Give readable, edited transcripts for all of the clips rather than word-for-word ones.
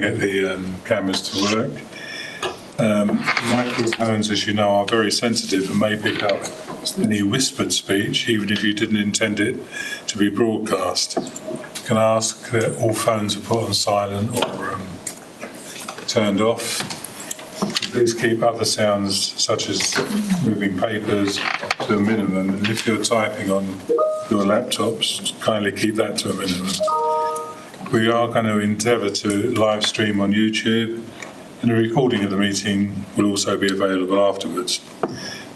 get the cameras to work. Microphones, as you know, are very sensitive and may pick up any whispered speech, even if you didn't intend it to be broadcast. Can I ask that all phones are put on silent or turned off? Please keep other sounds, such as moving papers, to a minimum. And if you're typing on your laptops, kindly keep that to a minimum. We are going to endeavour to live stream on YouTube, and a recording of the meeting will also be available afterwards.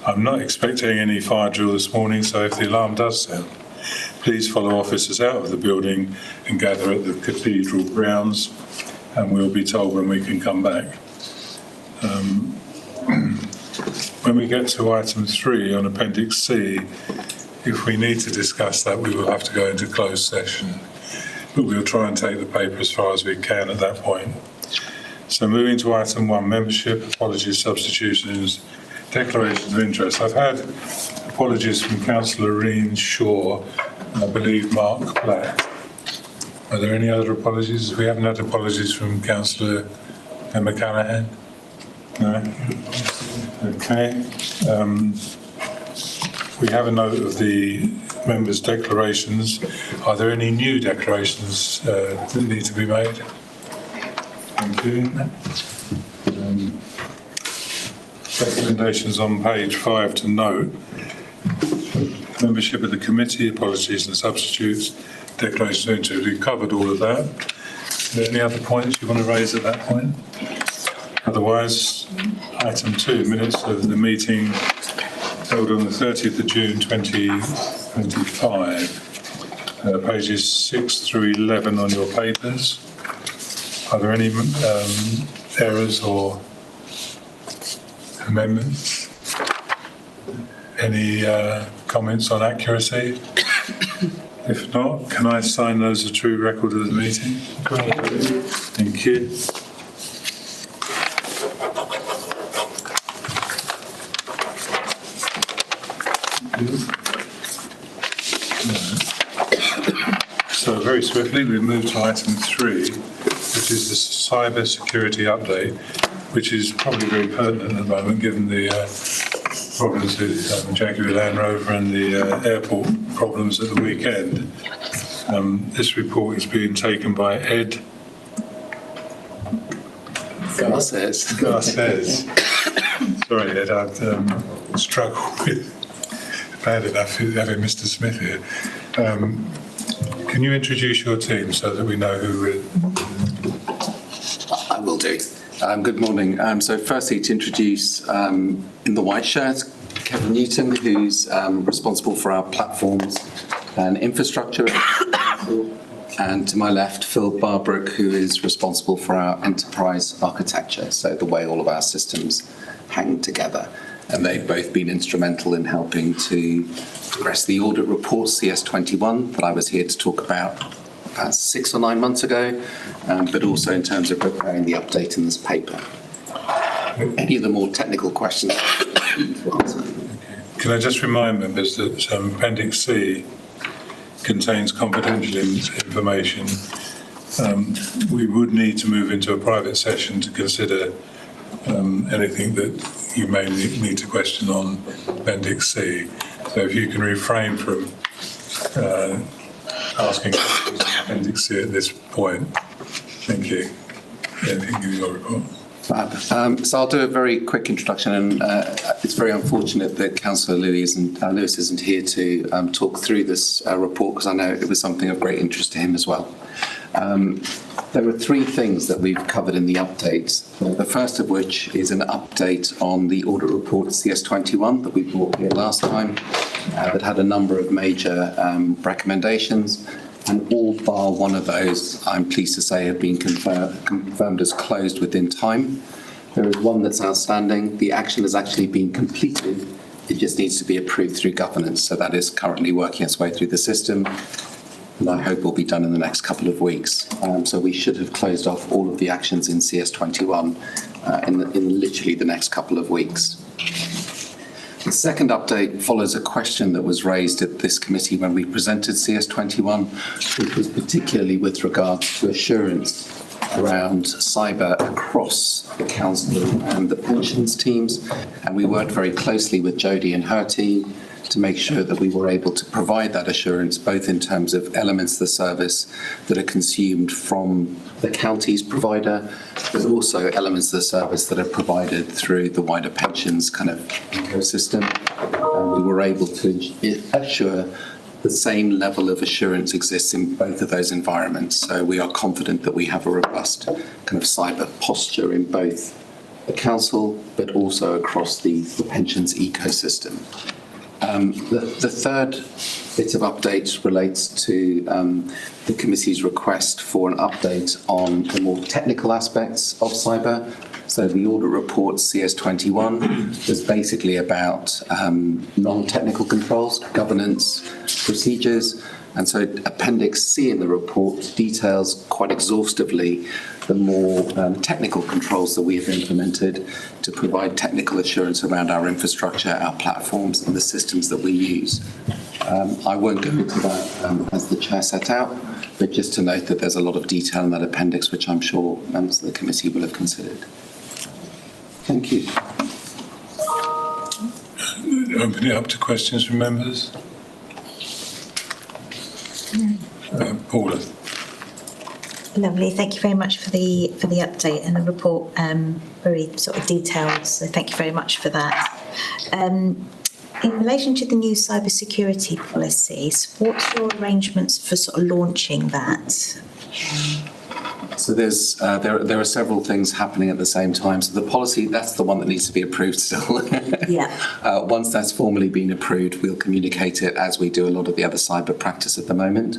I'm not expecting any fire drill this morning, so if the alarm does sound, please follow officers out of the building and gather at the cathedral grounds, and we'll be told when we can come back. When we get to item 3 on Appendix C, if we need to discuss that, we will have to go into closed session, but we'll try and take the paper as far as we can at that point. So moving to item 1, membership, apologies, substitutions, declarations of interest. I've had apologies from Councillor Reen Shaw and I believe Mark Black. Are there any other apologies? We haven't had apologies from Councillor Emma Callahan? No? Okay. We have a note of the members' declarations. Are there any new declarations that need to be made? Thank you. Recommendations on page 5 to note. Membership of the committee, apologies and substitutes, declaration of interest. We've covered all of that. Are there any other points you want to raise at that point? Otherwise, item 2, minutes of the meeting held on the 30th of June 2025, pages 6 through 11 on your papers. Are there any errors or amendments? Any comments on accuracy? If not, can I sign those as a true record of the meeting? Thank you. So very swiftly we move to item 3, which is the cyber security update, which is probably very pertinent at the moment given the problems with Jaguar Land Rover and the airport problems at the weekend. This report is being taken by Ed Garces. Sorry, Ed, I've struggled with bad enough having Mr. Smith here. Can you introduce your team so that we know who we're... I will do. Good morning. So firstly, to introduce in the white shirt, Kevin Newton, who's responsible for our platforms and infrastructure. And to my left, Phil Barbrook, who is responsible for our enterprise architecture, so the way all of our systems hang together. And they've both been instrumental in helping to progress the audit report, CS21, that I was here to talk about 6 or 9 months ago, but also in terms of preparing the update in this paper. Any of the more technical questions to answer? Can I just remind members that Appendix C contains confidential information. We would need to move into a private session to consider anything that you may need to question on Appendix C. So if you can refrain from asking questions on Appendix C at this point. Thank you. Anything in your report? So I'll do a very quick introduction, and it's very unfortunate that Councillor Lewis isn't here to talk through this report, because I know it was something of great interest to him as well. There are 3 things that we've covered in the update. The first of which is an update on the audit report CS21 that we brought here last time, that had a number of major recommendations. And all bar one of those, I'm pleased to say, have been confirmed as closed within time. There is one that's outstanding. The action has actually been completed. It just needs to be approved through governance. So that is currently working its way through the system, and I hope will be done in the next couple of weeks. So we should have closed off all of the actions in CS21 in literally the next couple of weeks. The second update follows a question that was raised at this committee when we presented CS21, which was particularly with regards to assurance around cyber across the council and the pensions teams. And we worked very closely with Jodie and her team to make sure that we were able to provide that assurance, both in terms of elements of the service that are consumed from the county's provider, but also elements of the service that are provided through the wider pensions kind of ecosystem. And we were able to assure the same level of assurance exists in both of those environments. So we are confident that we have a robust kind of cyber posture in both the council, but also across the pensions ecosystem. The third bit of update relates to the committee's request for an update on the more technical aspects of cyber. So the audit report CS21 was basically about non-technical controls, governance, procedures. And so Appendix C in the report details quite exhaustively the more technical controls that we have implemented to provide technical assurance around our infrastructure, our platforms, and the systems that we use. I won't go into that as the chair set out, but just to note that there's a lot of detail in that appendix, which I'm sure members of the committee will have considered. Thank you. Open it up to questions from members. Paula. Lovely. Thank you very much for the update and the report. Very sort of detailed. So thank you very much for that. In relation to the new cybersecurity policies, what's your arrangements for sort of launching that? So there are several things happening at the same time. So the policy, that's the one that needs to be approved still. Yeah. Once that's formally been approved, we'll communicate it as we do a lot of the other cyber practice at the moment.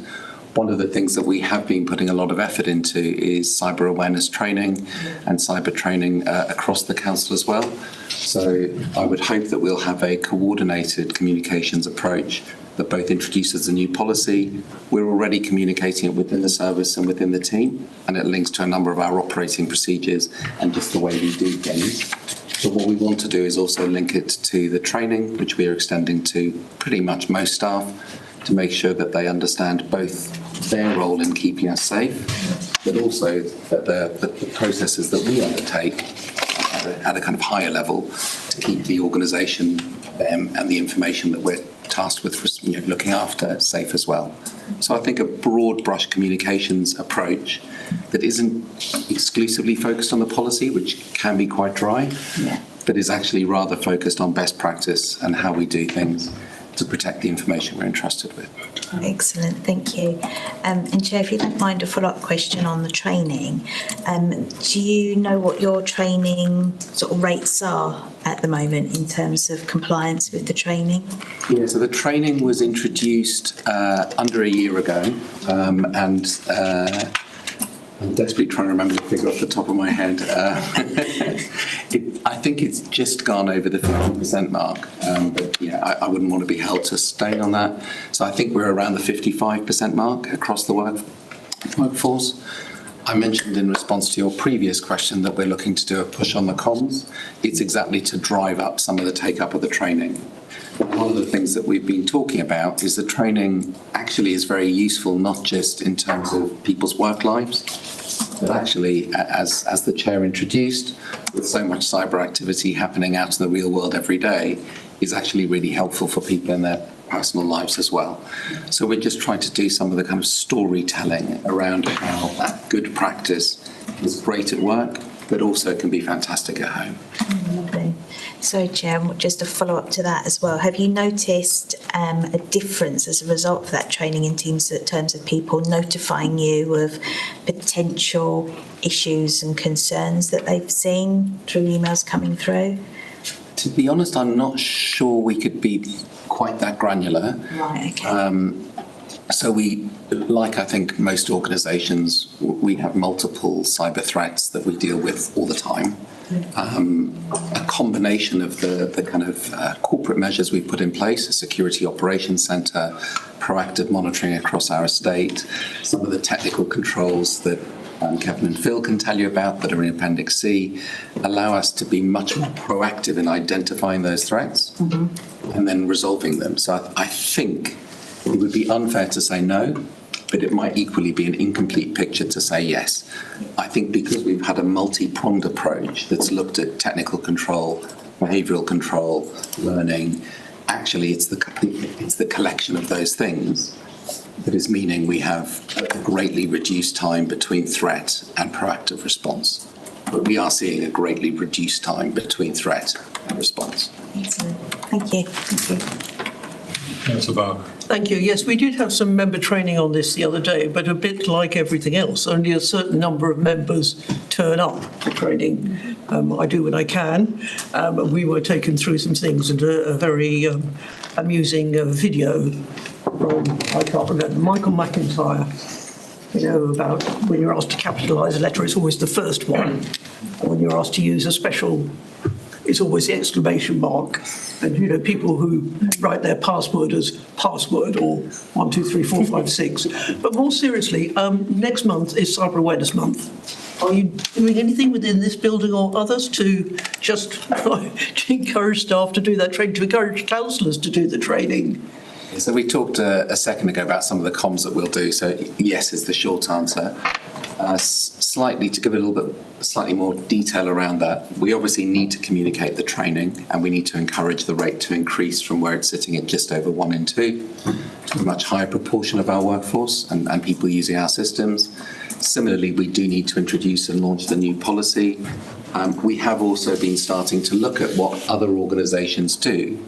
One of the things that we have been putting a lot of effort into is cyber awareness training and cyber training across the council as well. So I would hope that we'll have a coordinated communications approach that both introduces a new policy. We're already communicating it within the service and within the team, and it links to a number of our operating procedures and just the way we do things. But what we want to do is also link it to the training, which we are extending to pretty much most staff, to make sure that they understand both their role in keeping us safe, but also that the processes that we undertake at a kind of higher level to keep the organisation and the information that we're tasked with looking after safe as well. So I think a broad brush communications approach that isn't exclusively focused on the policy, which can be quite dry, but is actually rather focused on best practice and how we do things to protect the information we're entrusted with. Excellent, thank you. And Chair, if you don't mind a follow-up question on the training, do you know what your training sort of rates are at the moment in terms of compliance with the training? Yeah, so the training was introduced under a year ago, and I'm desperately trying to remember the figure off the top of my head. I think it's just gone over the 50% mark, but yeah, I wouldn't want to be held to stone on that. So I think we're around the 55% mark across the workforce. I mentioned in response to your previous question that we're looking to do a push on the comms. It's exactly to drive up some of the take-up of the training. One of the things that we've been talking about is the training actually is very useful, not just in terms of people's work lives, but actually, as the chair introduced, with so much cyber activity happening out in the real world every day, is actually really helpful for people in their personal lives as well. So we're just trying to do some of the kind of storytelling around how that good practice is great at work, but also can be fantastic at home. Lovely. So, Chair, just a follow-up to that as well. Have you noticed a difference as a result of that training in terms of people notifying you of potential issues and concerns that they've seen through emails coming through? To be honest, I'm not sure we could be quite that granular. Right, okay. So we, like I think most organisations, we have multiple cyber threats that we deal with all the time. A combination of the kind of corporate measures we've put in place, a security operations centre, proactive monitoring across our estate, some of the technical controls that Kevin and Phil can tell you about that are in Appendix C, allow us to be much more proactive in identifying those threats and then resolving them. So I think it would be unfair to say no. but it might equally be an incomplete picture to say yes. I think because we've had a multi-pronged approach that's looked at technical control, behavioural control, learning, actually it's the collection of those things that is meaning we have a greatly reduced time between threat and proactive response. But we are seeing a greatly reduced time between threat and response. Excellent. Thank you. Thank you. Councillor Barker. Thank you. Yes, we did have some member training on this the other day, but a bit like everything else, only a certain number of members turn up for training. I do when I can. We were taken through some things and a very amusing video from, I can't remember, Michael McIntyre, about when you're asked to capitalise a letter, it's always the first one. When you're asked to use a special, it's always the exclamation mark. And, people who write their password as password or 1, 2, 3, 4, 5, 6. But more seriously, next month is Cyber Awareness Month. Are you doing anything within this building or others to just to encourage staff to do that training, to encourage councillors to do the training? So we talked a second ago about some of the comms that we'll do. So yes is the short answer. Slightly to give a little bit slightly more detail around that, we obviously need to communicate the training and we need to encourage the rate to increase from where it's sitting at just over 1 in 2 to a much higher proportion of our workforce and people using our systems. Similarly, we do need to introduce and launch the new policy. We have also been starting to look at what other organisations do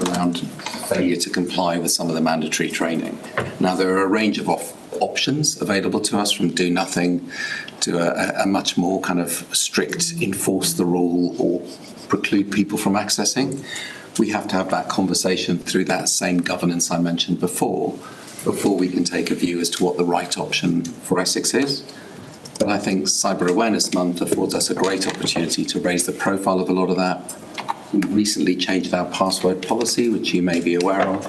around failure to comply with some of the mandatory training. Now, there are a range of options available to us, from do nothing to a much more kind of strict enforce the rule or preclude people from accessing. We have to have that conversation through that same governance I mentioned before we can take a view as to what the right option for Essex is. But I think Cyber Awareness Month affords us a great opportunity to raise the profile of a lot of that. We recently changed our password policy, which you may be aware of.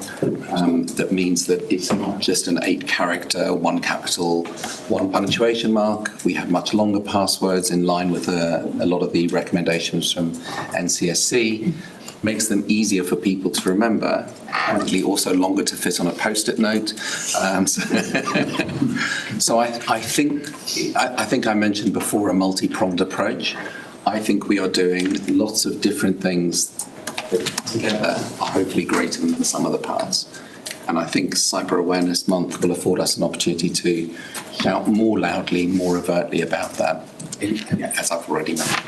That means that it's not just an 8-character, 1 capital, 1 punctuation mark. We have much longer passwords in line with a lot of the recommendations from NCSC. Makes them easier for people to remember, apparently also longer to fit on a post-it note. So I think I mentioned before a multi-pronged approach. I think we are doing lots of different things that together are hopefully greater than the sum of the parts. And I think Cyber Awareness Month will afford us an opportunity to shout more loudly, more overtly about that, as I've already mentioned.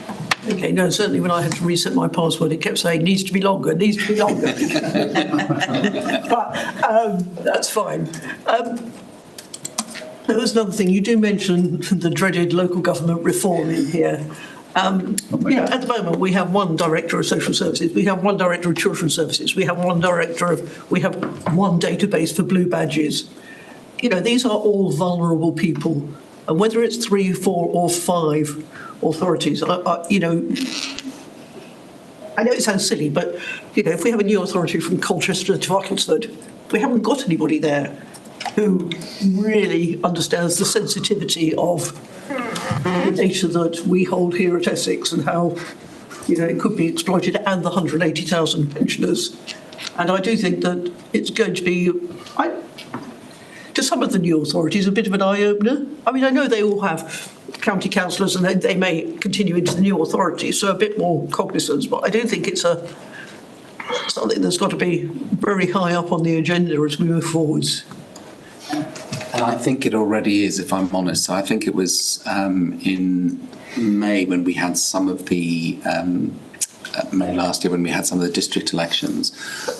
Okay, no, certainly when I had to reset my password, it kept saying, needs to be longer, needs to be longer. But that's fine. There was another thing. You do mention the dreaded local government reform in here. At the moment, we have 1 director of social services, we have 1 director of children's services, we have 1 database for blue badges. These are all vulnerable people. And whether it's 3, 4 or 5 authorities, I know it sounds silly, but, if we have a new authority from Colchester to Uttlesford, we haven't got anybody there who really understands the sensitivity of the data that we hold here at Essex and how, it could be exploited, and the 180,000 pensioners. And I do think that it's going to be, to some of the new authorities, a bit of an eye-opener. I mean, I know they all have county councillors and they may continue into the new authorities, so a bit more cognizance, but I do think it's something that's got to be very high up on the agenda as we move forwards. And I think it already is, if I'm honest. So I think it was in May when we had some of the May last year when we had some of the district elections,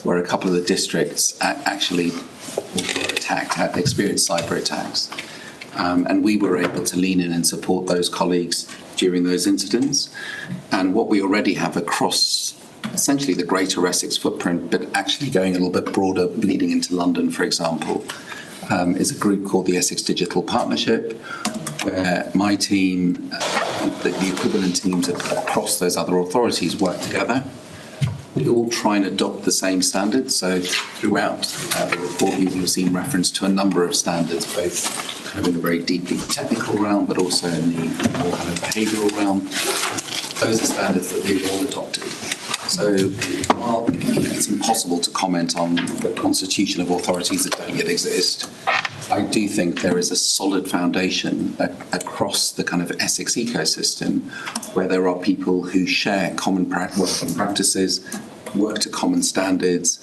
where a couple of the districts actually were attacked, had experienced cyber attacks, and we were able to lean in and support those colleagues during those incidents. And what we already have across essentially the greater Essex footprint, but actually going a little bit broader, bleeding into London, for example, is a group called the Essex Digital Partnership, where my team, the equivalent teams across those other authorities work together. We all try and adopt the same standards. So throughout the report, you will have seen reference to a number of standards, both kind of in the very deeply technical realm, but also in the more kind of behavioural realm. Those are standards that we've all adopted. So while it's impossible to comment on the constitution of authorities that don't yet exist, I do think there is a solid foundation across the kind of Essex ecosystem where there are people who share common working practices, work to common standards,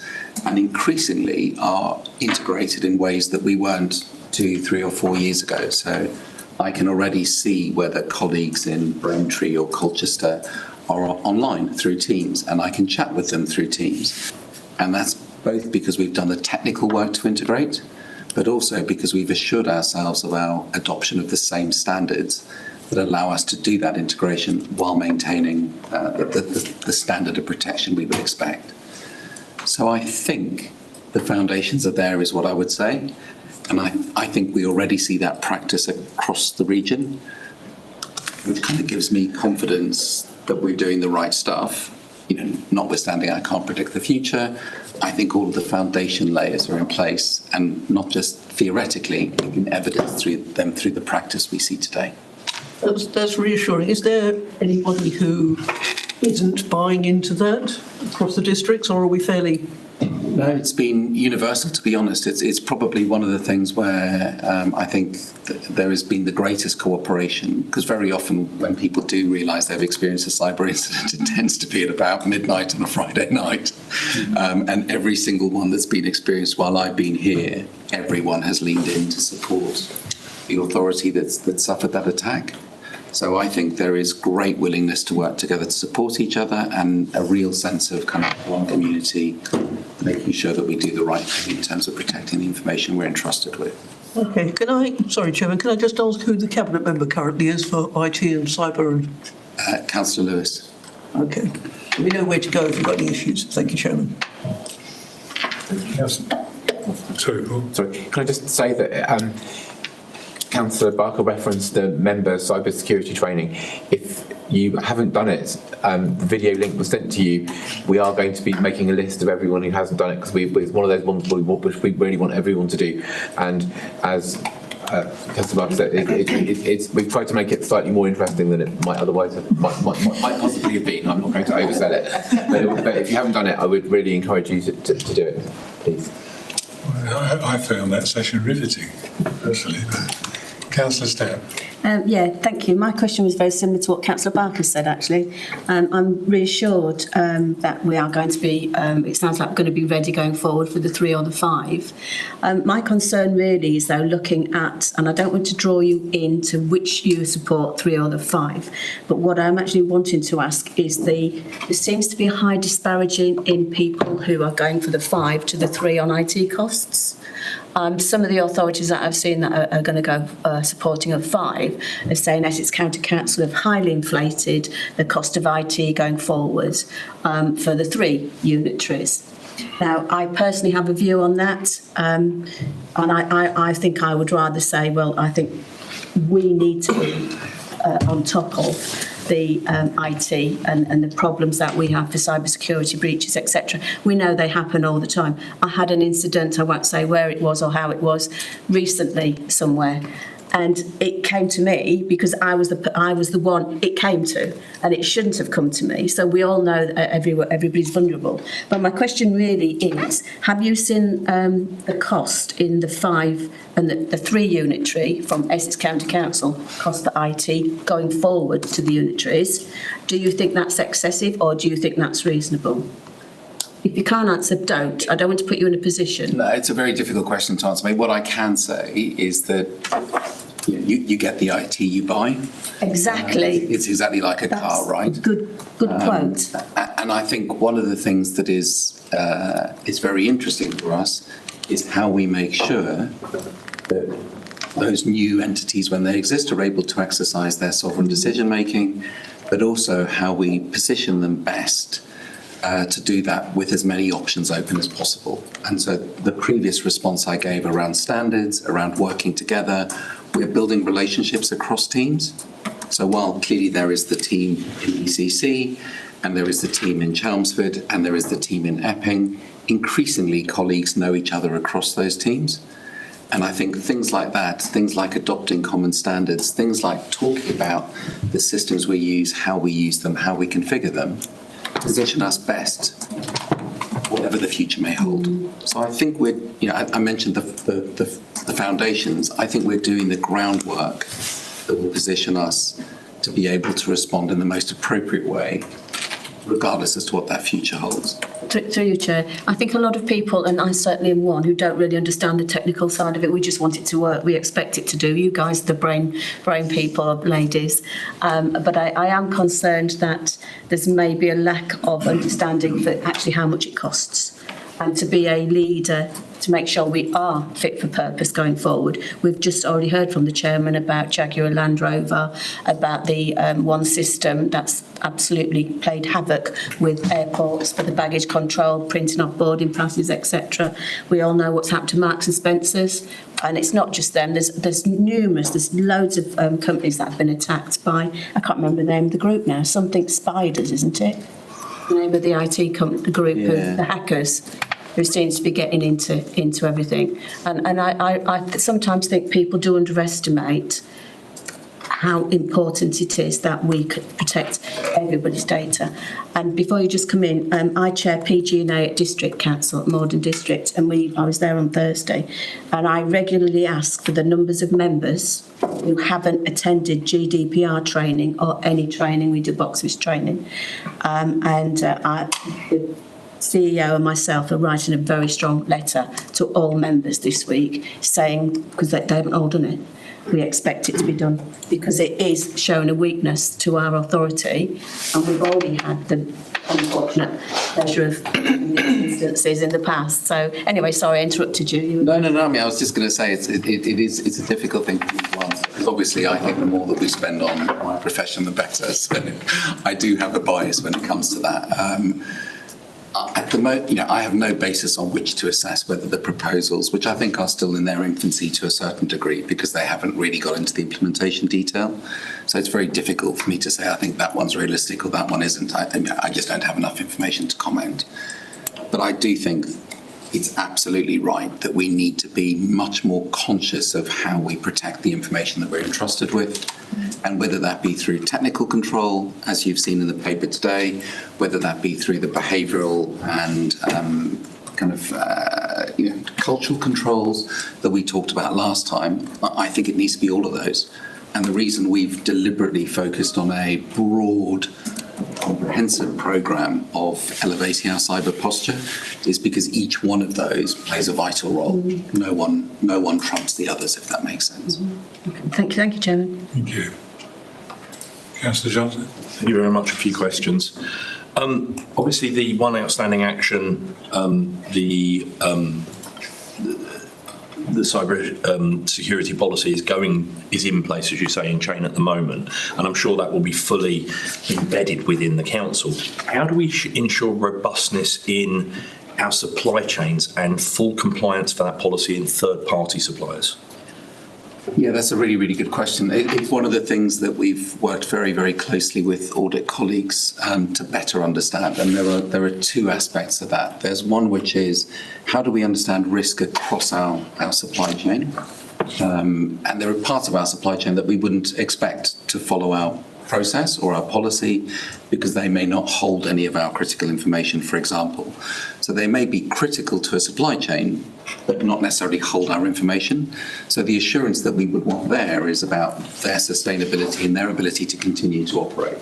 and increasingly are integrated in ways that we weren't 2, 3 or 4 years ago. So I can already see whether colleagues in Braintree or Colchester are online through Teams, and I can chat with them through Teams. And that's both because we've done the technical work to integrate, but also because we've assured ourselves of our adoption of the same standards that allow us to do that integration while maintaining the standard of protection we would expect. So I think the foundations are there, is what I would say. And I think we already see that practice across the region, which kind of gives me confidence that we're doing the right stuff. You know, notwithstanding I can't predict the future, I think all of the foundation layers are in place, and not just theoretically, we can evidence through the practice we see today. That's reassuring. Is there anybody who isn't buying into that across the districts, or are we fairly... No, it's been universal, to be honest. It's probably one of the things where I think there has been the greatest cooperation, because very often when people do realise they've experienced a cyber incident, it tends to be at about midnight on a Friday night. And every single one that's been experienced while I've been here, everyone has leaned in to support the authority that suffered that attack. So I think there is great willingness to work together to support each other, and a real sense of kind of one community, making sure that we do the right thing in terms of protecting the information we're entrusted with. Okay, sorry, Chairman, can I just ask who the Cabinet member currently is for IT and cyber? And Councillor Lewis. Okay, we know where to go if we've got any issues. Thank you, Chairman. Yes. Sorry, Paul. Sorry, can I just say that Councillor Barker referenced the member cybersecurity training. If you haven't done it, the video link was sent to you. We are going to be making a list of everyone who hasn't done it, because it's one of those ones which we really want everyone to do. And as Councillor Barker said, we've tried to make it slightly more interesting than it might otherwise might possibly have been. I'm not going to oversell it, but if you haven't done it, I would really encourage you to do it, please. I found that session riveting, personally. Councillor Stepp. Yeah, thank you. My question was very similar to what Councillor Barker said, actually. I'm reassured that we are going to be, it sounds like we're going to be ready going forward for the 3 or the 5. My concern really is, though, looking at, and I don't want to draw you into which you support, 3 or the 5, but what I'm actually wanting to ask is there seems to be a high disparity in people who are going for the 5 to the 3 on IT costs. Some of the authorities that I've seen that are going to go supporting of 5 are saying Essex County Council have highly inflated the cost of IT going forwards for the 3 unitaries. Now, I personally have a view on that, and I think I would rather say, well, I think we need to be on top of the IT and the problems that we have for cybersecurity breaches, etc. We know they happen all the time. I had an incident, I won't say where it was or how it was, recently somewhere. And it came to me because I was the one it came to, and it shouldn't have come to me. So we all know that everybody's vulnerable. But my question really is, have you seen the cost in the 5 and the 3 unitary from Essex County Council, cost for IT going forward to the unitaries? Do you think that's excessive, or do you think that's reasonable? If you can't answer, don't. I don't want to put you in a position. No, it's a very difficult question to answer. I mean, what I can say is that you get the IT you buy. Exactly. It's exactly like a car, right? Good quote. And I think one of the things that is very interesting for us is how we make sure that those new entities, when they exist, are able to exercise their sovereign decision making, but also how we position them best to do that with as many options open as possible. And so the previous response I gave around standards, around working together, we're building relationships across teams. So while clearly there is the team in ECC, and there is the team in Chelmsford, and there is the team in Epping, increasingly colleagues know each other across those teams. And I think things like that, things like adopting common standards, things like talking about the systems we use, how we use them, how we configure them, position us best whatever the future may hold. So I think I mentioned the foundations. I think we're doing the groundwork that will position us to be able to respond in the most appropriate way, regardless as to what that future holds. Through you, Chair. I think a lot of people, and I certainly am one, who don't really understand the technical side of it. We just want it to work. We expect it to do. You guys, the brain people, ladies. But I am concerned that there's maybe a lack of understanding for actually how much it costs. And to be a leader, to make sure we are fit for purpose going forward. We've just already heard from the chairman about Jaguar Land Rover, about the one system that's absolutely played havoc with airports for the baggage control, printing off boarding passes, etc. We all know what's happened to Marks and Spencer's, and it's not just them. There's loads of companies that have been attacked by, I can't remember the name of the group now, something Spiders, isn't it? The name of the IT the group of the hackers who seems to be getting into everything. And I sometimes think people do underestimate how important it is that we could protect everybody's data. And before you just come in, I chair PG&A at District Council, at Morden District, and I was there on Thursday, and I regularly ask for the numbers of members who haven't attended GDPR training or any training. We do box office training. The CEO and myself are writing a very strong letter to all members this week saying, because they haven't all done it, we expect it to be done because it is showing a weakness to our authority, and we've already had the unfortunate pleasure of instances in the past. So anyway, sorry I interrupted you. No. I mean, I was just going to say it's a difficult thing to answer because obviously I think the more that we spend on my profession, the better. So I do have a bias when it comes to that. At the moment, I have no basis on which to assess whether the proposals, which I think are still in their infancy to a certain degree because they haven't really got into the implementation detail. So it's very difficult for me to say, I think that one's realistic or that one isn't. I just don't have enough information to comment. But I do think it's absolutely right that we need to be much more conscious of how we protect the information that we're entrusted with, and whether that be through technical control, as you've seen in the paper today, whether that be through the behavioural and cultural controls that we talked about last time. I think it needs to be all of those. And the reason we've deliberately focused on a broad, comprehensive programme of elevating our cyber posture is because each one of those plays a vital role. No one trumps the others, if that makes sense. Thank you, Chairman. Thank you. Councillor Johnson. Thank you very much. A few questions. Obviously, the one outstanding action, the cyber security policy is in place, as you say, in train at the moment, and I'm sure that will be fully embedded within the council. How do we ensure robustness in our supply chains and full compliance for that policy in third-party suppliers? Yeah, that's a really, really good question. It's one of the things that we've worked very, very closely with audit colleagues to better understand. And there are two aspects of that. There's one which is how do we understand risk across our supply chain? And there are parts of our supply chain that we wouldn't expect to follow our process or our policy because they may not hold any of our critical information, for example. So they may be critical to a supply chain, but not necessarily hold our information. So the assurance that we would want there is about their sustainability and their ability to continue to operate.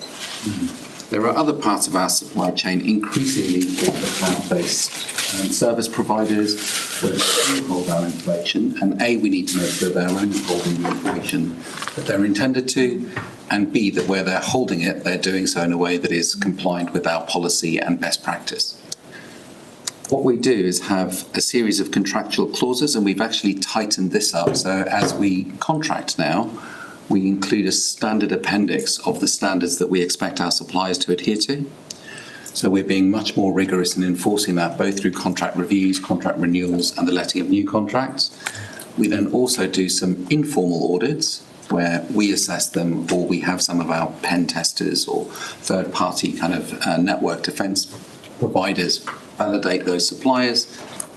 There are other parts of our supply chain, increasingly the cloud-based service providers that hold our information. And A, we need to make sure they're only holding the information that they're intended to, and B, that where they're holding it, they're doing so in a way that is compliant with our policy and best practice. What we do is have a series of contractual clauses, and we've actually tightened this up. So as we contract now, we include a standard appendix of the standards that we expect our suppliers to adhere to. So we're being much more rigorous in enforcing that, both through contract reviews, contract renewals, and the letting of new contracts. We then also do some informal audits where we assess them, or we have some of our pen testers or third-party kind of network defence providers validate those suppliers.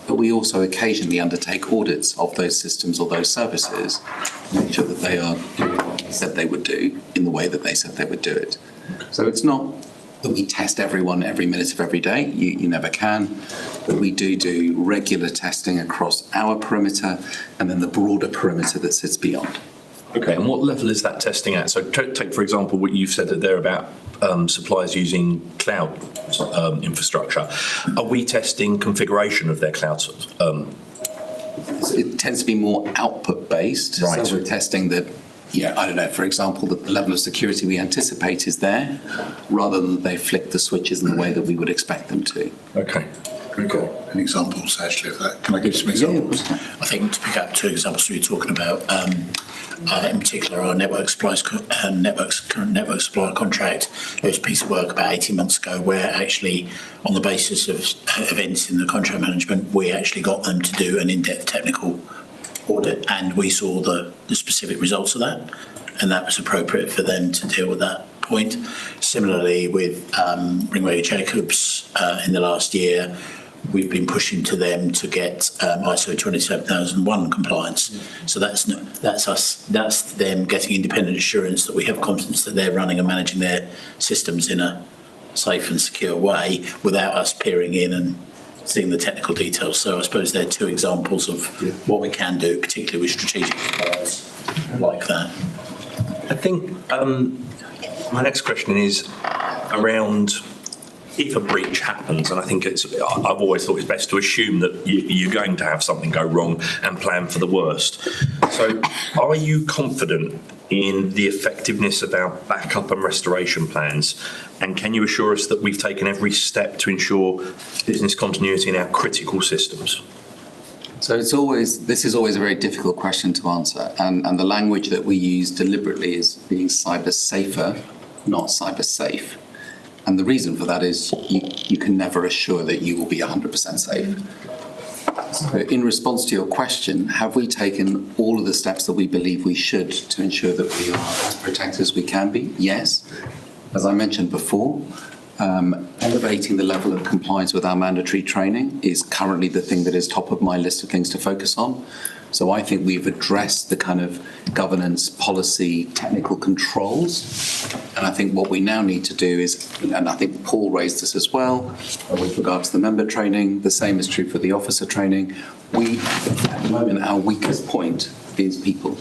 But we also occasionally undertake audits of those systems or those services to make sure that they are doing what they said they would do in the way that they said they would do it. So it's not that we test everyone every minute of every day. You never can. But we do regular testing across our perimeter and then the broader perimeter that sits beyond. Okay, and what level is that testing at? So take, for example, what you've said that they're about suppliers using cloud infrastructure. Are we testing configuration of their cloud? It tends to be more output-based. Right. So we're testing that, I don't know, for example, the level of security we anticipate is there, rather than they flick the switches in the way that we would expect them to. Okay. We've got an examples actually of that. Can I give some examples? Yeah. I think to pick up two examples we were talking about, in particular our network supplies, current network supplier contract. There was a piece of work about 18 months ago where actually on the basis of events in the contract management, we actually got them to do an in-depth technical audit and we saw the specific results of that. And that was appropriate for them to deal with that point. Similarly with Ringway Jacobs in the last year, we've been pushing to them to get ISO 27001 compliance. So that's us. That's them getting independent assurance that we have confidence that they're running and managing their systems in a safe and secure way without us peering in and seeing the technical details. So I suppose they're two examples of what we can do, particularly with strategic suppliers like that. I think my next question is around if a breach happens, and I think I've always thought it's best to assume that you're going to have something go wrong and plan for the worst. So are you confident in the effectiveness of our backup and restoration plans? And can you assure us that we've taken every step to ensure business continuity in our critical systems? So this is always a very difficult question to answer. And the language that we use deliberately is being cyber safer, not cyber safe. And the reason for that is you can never assure that you will be 100% safe. So in response to your question, have we taken all of the steps that we believe we should to ensure that we are as protected as we can be? Yes. As I mentioned before, elevating the level of compliance with our mandatory training is currently the thing that is top of my list of things to focus on. So I think we've addressed the kind of governance, policy, technical controls. And I think what we now need to do is, and I think Paul raised this as well, with regard to the member training, the same is true for the officer training. At the moment, our weakest point is people.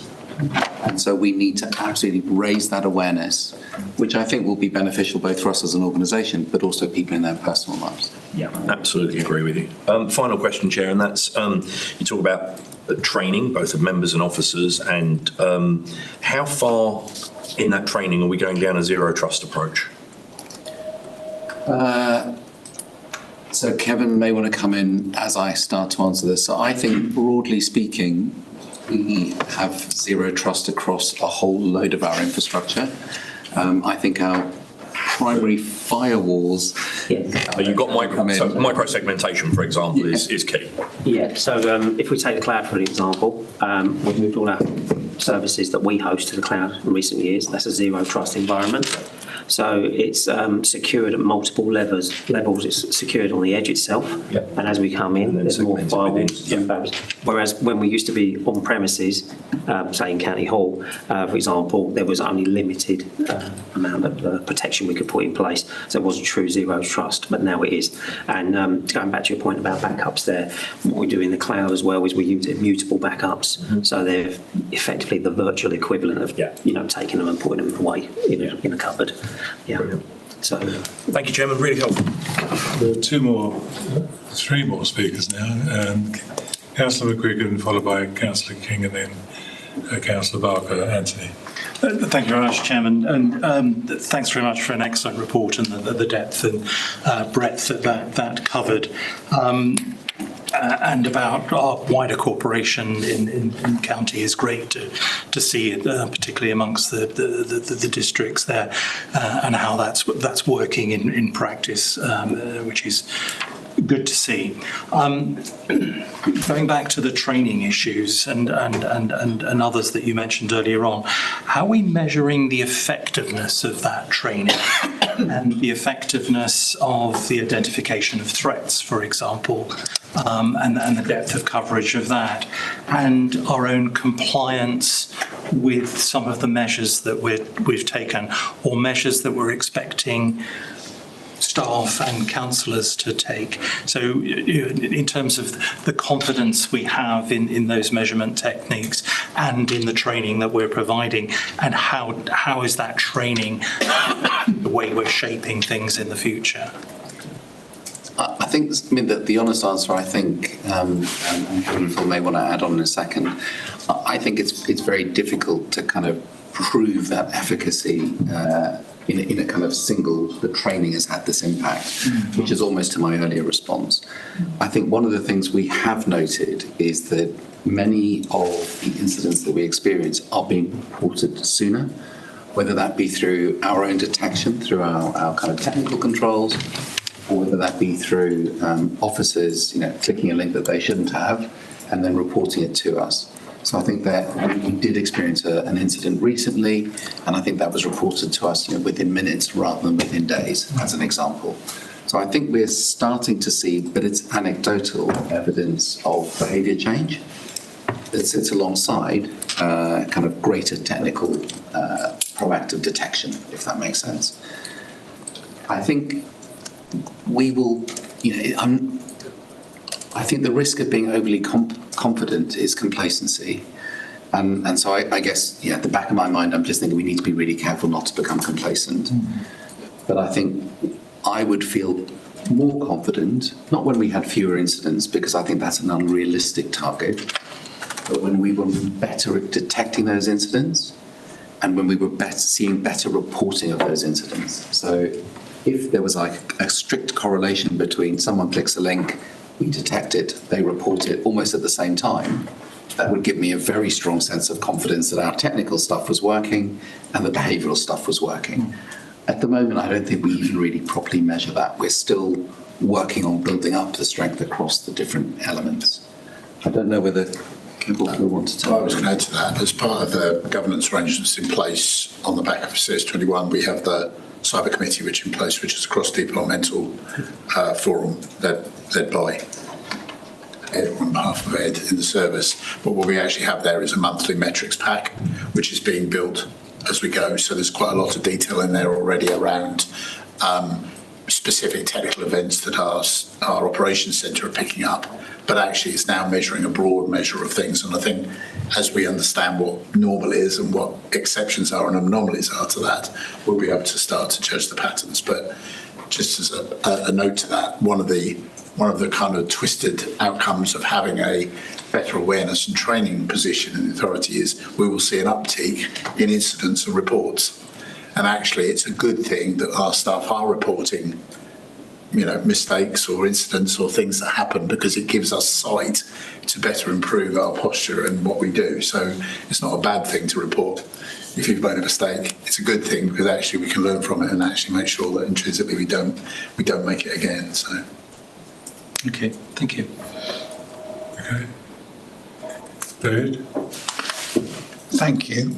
And so we need to absolutely raise that awareness, which I think will be beneficial both for us as an organisation, but also people in their personal lives. Yeah, absolutely agree with you. Final question, Chair, and that's you talk about training, both of members and officers, and how far in that training are we going down a zero trust approach? So Kevin may want to come in as I start to answer this. So I think broadly speaking, we have zero trust across a whole load of our infrastructure. I think our primary firewalls. Yeah. So you've got micro segmentation, for example, is key. Yeah, so if we take the cloud, for example, we've moved all our services that we host to the cloud in recent years. That's a zero trust environment. So it's secured at multiple levels. It's secured on the edge itself, and as we come in, there's more firewalls. Whereas when we used to be on premises, say in County Hall, for example, there was only limited amount of protection we could put in place. So it wasn't true zero trust, but now it is. And going back to your point about backups there, what we do in the cloud as well is we use immutable backups. Mm-hmm. So they're effectively the virtual equivalent of taking them and putting them away in a cupboard. Yeah. Brilliant. So, thank you, Chairman. Really helpful. There are three more speakers now. Councillor McQuiggan, followed by Councillor King, and then Councillor Barker. Anthony. Thank you very much, Chairman, and thanks very much for an excellent report and the depth and breadth that covered. And about our wider cooperation in county is great to see it, particularly amongst the districts there, and how that's working in practice, which is good to see. Going back to the training issues and others that you mentioned earlier on, how are we measuring the effectiveness of that training and the effectiveness of the identification of threats, for example, and the depth of coverage of that, and our own compliance with some of the measures that we've taken, or measures that we're expecting staff and councillors to take. So in terms of the confidence we have in those measurement techniques and in the training that we're providing, and how is that training the way we're shaping things in the future? I think, the honest answer, I think, and Kevin and Phil may want to add on in a second, I think it's very difficult to kind of prove that efficacy in a kind of the training has had this impact, which is almost to my earlier response. I think one of the things we have noted is that many of the incidents that we experience are being reported sooner, whether that be through our own detection, through our kind of technical controls, or whether that be through officers, clicking a link that they shouldn't have and then reporting it to us. So I think that we did experience an incident recently, and I think that was reported to us within minutes rather than within days, as an example. So I think we're starting to see, but it's anecdotal evidence of behaviour change that sits alongside kind of greater technical proactive detection, if that makes sense. I think we will, I think the risk of being overly confident is complacency. And so I guess, at the back of my mind, I'm just thinking we need to be really careful not to become complacent. But I think I would feel more confident, not when we had fewer incidents, because I think that's an unrealistic target, but when we were better at detecting those incidents and when we were seeing better reporting of those incidents. So if there was like a strict correlation between someone clicks a link, we detect it, they report it almost at the same time, that would give me a very strong sense of confidence that our technical stuff was working and the behavioural stuff was working. At the moment, I don't think we even really properly measure that. We're still working on building up the strength across the different elements. I don't know whether people want to tell. I was going to add to that. As part of the governance arrangements in place on the back of CS21, we have the Cyber Committee which is a cross-departmental forum led by Ed on behalf of Ed in the service. But what we actually have there is a monthly metrics pack which is being built as we go. So there's quite a lot of detail in there already around specific technical events that our operations centre are picking up. But actually it's now measuring a broad measure of things. And I think as we understand what normal is and what exceptions are and anomalies are to that, we'll be able to start to judge the patterns. But just as a note to that, one of the kind of twisted outcomes of having a better awareness and training position in the authority is we will see an uptick in incidents and reports. And actually it's a good thing that our staff are reporting mistakes or incidents or things that happen, because it gives us sight to better improve our posture and what we do. So it's not a bad thing to report if you've made a mistake. It's a good thing because actually we can learn from it and actually make sure that intrinsically we don't make it again. So okay, thank you. Okay. David? Thank you.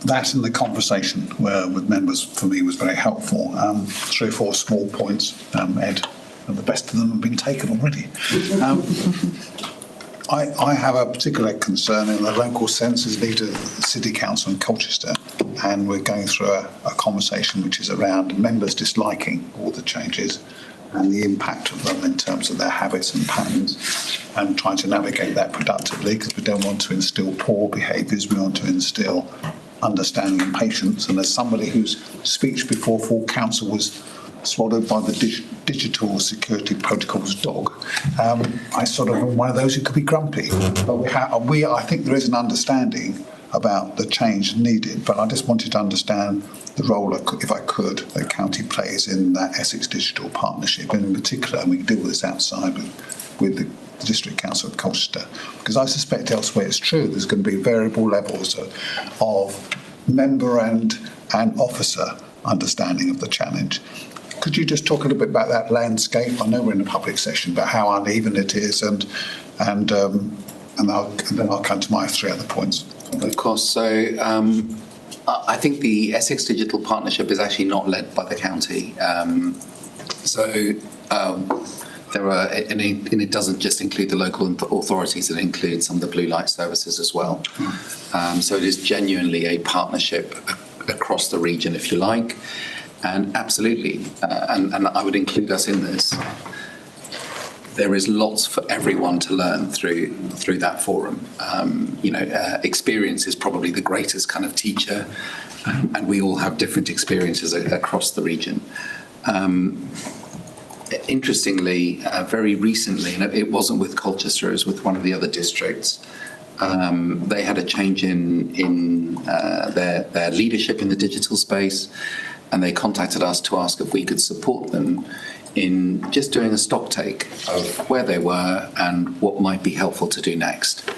That and the conversation with members for me was very helpful. 3 or 4 small points, Ed, and the best of them have been taken already. I have a particular concern in the local sense as leader of the City Council in Colchester, and we're going through a conversation which is around members disliking all the changes and the impact of them in terms of their habits and patterns, and trying to navigate that productively, because we don't want to instill poor behaviours, we want to instill understanding and patience. And as somebody whose speech before full council was swallowed by the digital security protocols dog, I sort of am one of those who could be grumpy. But I think there is an understanding about the change needed, but I just wanted to understand the role, if I could, that county plays in that Essex Digital Partnership, and in particular, and we can deal with this outside with the District Council of Colchester, because I suspect elsewhere it's true, there's going to be variable levels of member and officer understanding of the challenge. Could you just talk a little bit about that landscape? I know we're in a public session, but how uneven it is, and then I'll come to my 3 other points. Of course. So I think the Essex Digital Partnership is actually not led by the county. There are, and it doesn't just include the local authorities, it includes some of the blue light services as well. So it is genuinely a partnership across the region, if you like. And absolutely, and I would include us in this, there is lots for everyone to learn through that forum. Experience is probably the greatest kind of teacher, and we all have different experiences across the region. Interestingly, very recently, and it wasn't with Colchester, it was with one of the other districts, they had a change in their leadership in the digital space, and they contacted us to ask if we could support them in just doing a stock take of where they were and what might be helpful to do next.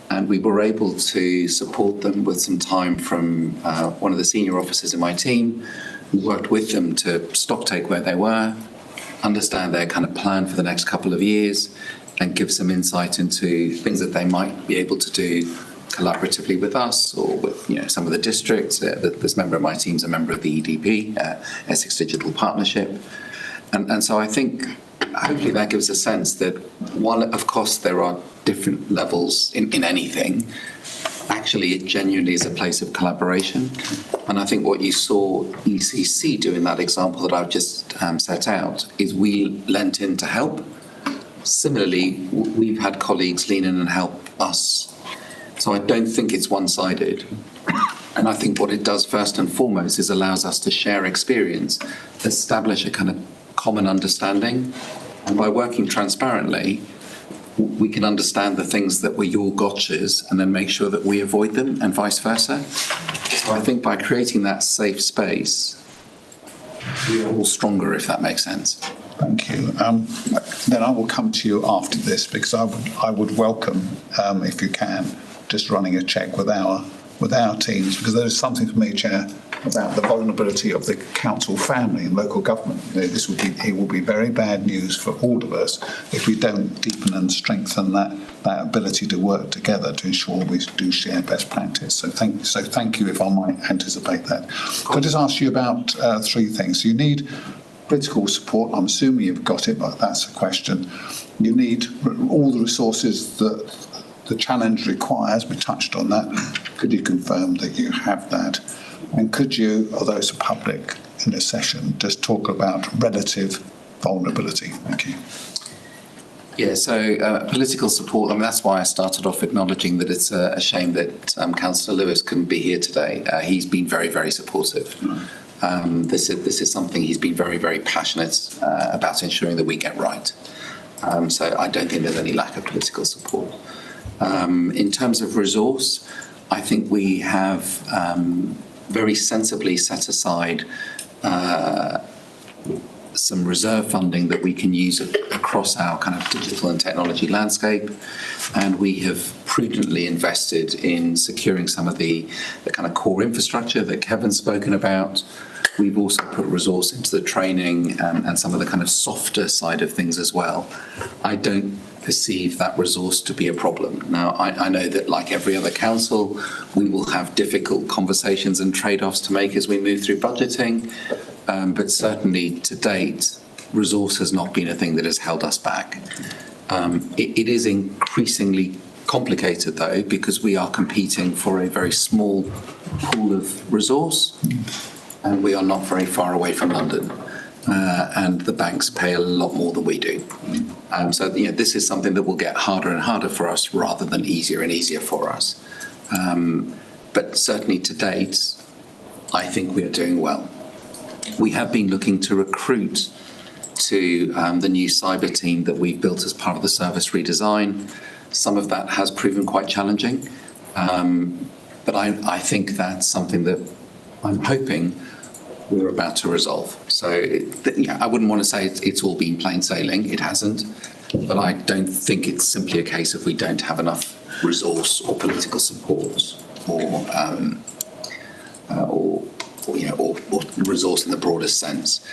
And we were able to support them with some time from one of the senior officers in my team, who worked with them to stock take where they were, understand their kind of plan for the next couple of years, and give some insight into things that they might be able to do collaboratively with us or with some of the districts. This member of my team is a member of the EDP, Essex Digital Partnership. And so I think hopefully that gives a sense that while of course there are different levels in anything, actually it genuinely is a place of collaboration. And I think what you saw ECC do in that example that I've just set out is we lent in to help. Similarly, we've had colleagues lean in and help us. So I don't think it's one-sided. And I think what it does first and foremost is allows us to share experience, establish a kind of common understanding. And by working transparently, we can understand the things that were your gotchas and then make sure that we avoid them and vice versa. So I think by creating that safe space, we're all stronger, if that makes sense. Thank you. Then I will come to you after this because I would welcome, if you can, just running a check with our teams, because there is something for me, Chair, about the vulnerability of the council family and local government. It will be very bad news for all of us if we don't deepen and strengthen that ability to work together to ensure we do share best practice. So thank you, if I might anticipate that. Could I just ask you about three things? So you need political support. I'm assuming you've got it, but that's a question. You need all the resources that the challenge requires. We touched on that. Could you confirm that you have that? And could you, although it's a public in this session, just talk about relative vulnerability? Thank you. Yeah, so political support, I mean, that's why I started off acknowledging that it's a shame that Councillor Lewis couldn't be here today. He's been very, very supportive. This is something he's been very, very passionate about ensuring that we get right. So I don't think there's any lack of political support. In terms of resource, I think we have very sensibly set aside some reserve funding that we can use across our kind of digital and technology landscape, and we have prudently invested in securing some of the kind of core infrastructure that Kevin's spoken about. We've also put resource into the training and some of the kind of softer side of things as well. I don't perceive that resource to be a problem. Now, I know that like every other council, we will have difficult conversations and trade-offs to make as we move through budgeting, but certainly to date, resource has not been a thing that has held us back. It is increasingly complicated though, because we are competing for a very small pool of resource, and we are not very far away from London. And the banks pay a lot more than we do. So this is something that will get harder and harder for us rather than easier and easier for us. But certainly to date, I think we are doing well. We have been looking to recruit to the new cyber team that we've built as part of the service redesign. Some of that has proven quite challenging, but I think that's something that I'm hoping we're about to resolve. So I wouldn't want to say it's all been plain sailing. It hasn't, but I don't think it's simply a case of we don't have enough resource or political support or resource in the broadest sense.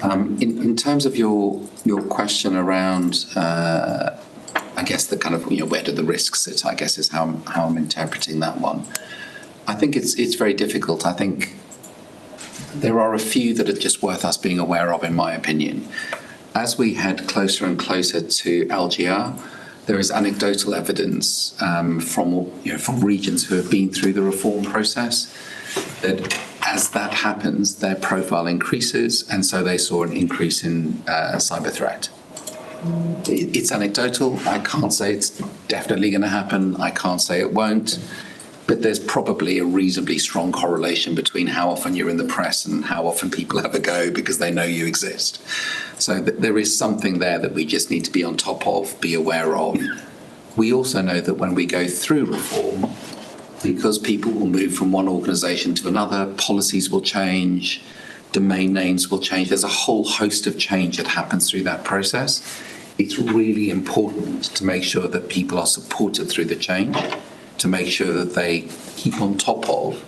In terms of your question around, I guess the kind of where do the risks sit? I guess is how I'm interpreting that one. I think it's very difficult. I think there are a few that are just worth us being aware of, in my opinion. As we head closer and closer to LGR, there is anecdotal evidence from regions who have been through the reform process that as that happens, their profile increases, and so they saw an increase in cyber threat. It's anecdotal. I can't say it's definitely going to happen. I can't say it won't. But there's probably a reasonably strong correlation between how often you're in the press and how often people have a go because they know you exist. So there is something there that we just need to be on top of, be aware of. We also know that when we go through reform, because people will move from one organisation to another, policies will change, domain names will change. There's a whole host of change that happens through that process. It's really important to make sure that people are supported through the change, to make sure that they keep on top of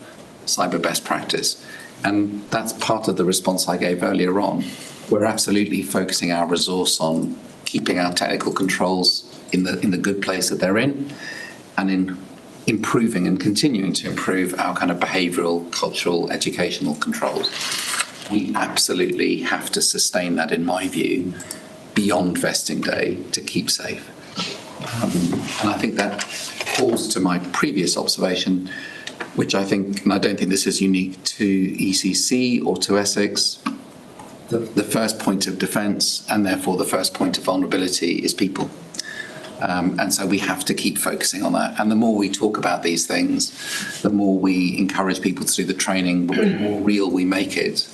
cyber best practice. And that's part of the response I gave earlier on. We're absolutely focusing our resource on keeping our technical controls in the good place that they're in, and in improving and continuing to improve our kind of behavioural, cultural, educational controls. We absolutely have to sustain that, in my view, beyond vesting day to keep safe. And I think that falls to my previous observation, which I think, and I don't think this is unique to ECC or to Essex, the first point of defence and therefore the first point of vulnerability is people. And so we have to keep focusing on that. And the more we talk about these things, the more we encourage people to do the training, the more real we make it,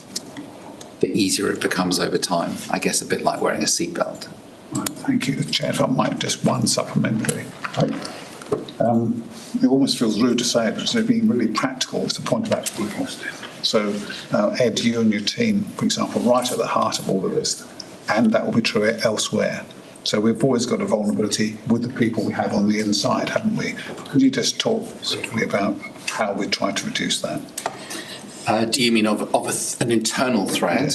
the easier it becomes over time. I guess a bit like wearing a seatbelt. Right, thank you, Chair. If I might, just one supplementary. It almost feels rude to say it, because they're being really practical with the point about people. So, Ed, you and your team, for example, right at the heart of all of this, and that will be true elsewhere. So we've always got a vulnerability with the people we have on the inside, haven't we? Could you just talk briefly about how we try to reduce that? Do you mean of an internal threat?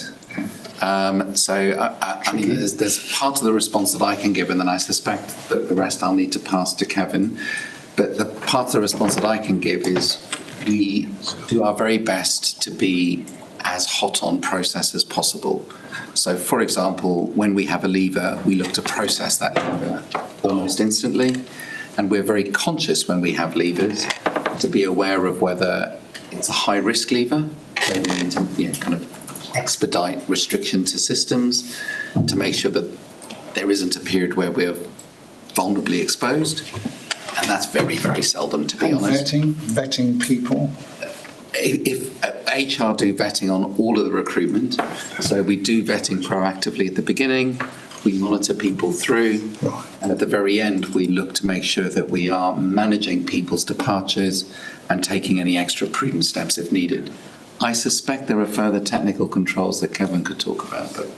So, I mean, there's part of the response that I can give, and then I suspect that the rest I'll need to pass to Kevin. But the part of the response that I can give is we do our very best to be as hot on process as possible. So, for example, when we have a lever, we look to process that lever almost instantly. And we're very conscious when we have levers to be aware of whether it's a high-risk lever, so we need to kind of expedite restriction to systems to make sure that there isn't a period where we're vulnerably exposed. And that's very, very seldom, to be honest. Vetting people? If HR do vetting on all of the recruitment, so we do vetting proactively at the beginning, we monitor people through, and at the very end, we look to make sure that we are managing people's departures and taking any extra prudent steps if needed. I suspect there are further technical controls that Kevin could talk about, but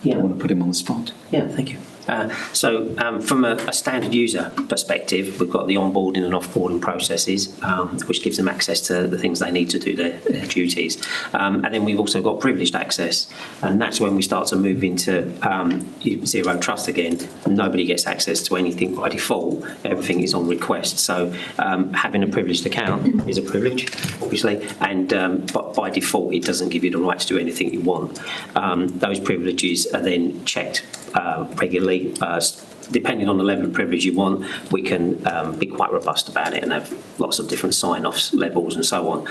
I don't want to put him on the spot. Yeah, thank you. From a standard user perspective, we've got the onboarding and offboarding processes, which gives them access to the things they need to do their duties. And then we've also got privileged access, and that's when we start to move into zero trust again. Nobody gets access to anything by default. Everything is on request. So having a privileged account is a privilege, obviously, and but by default, it doesn't give you the right to do anything you want. Those privileges are then checked regularly. Depending on the level of privilege you want, we can be quite robust about it and have lots of different sign-offs levels and so on.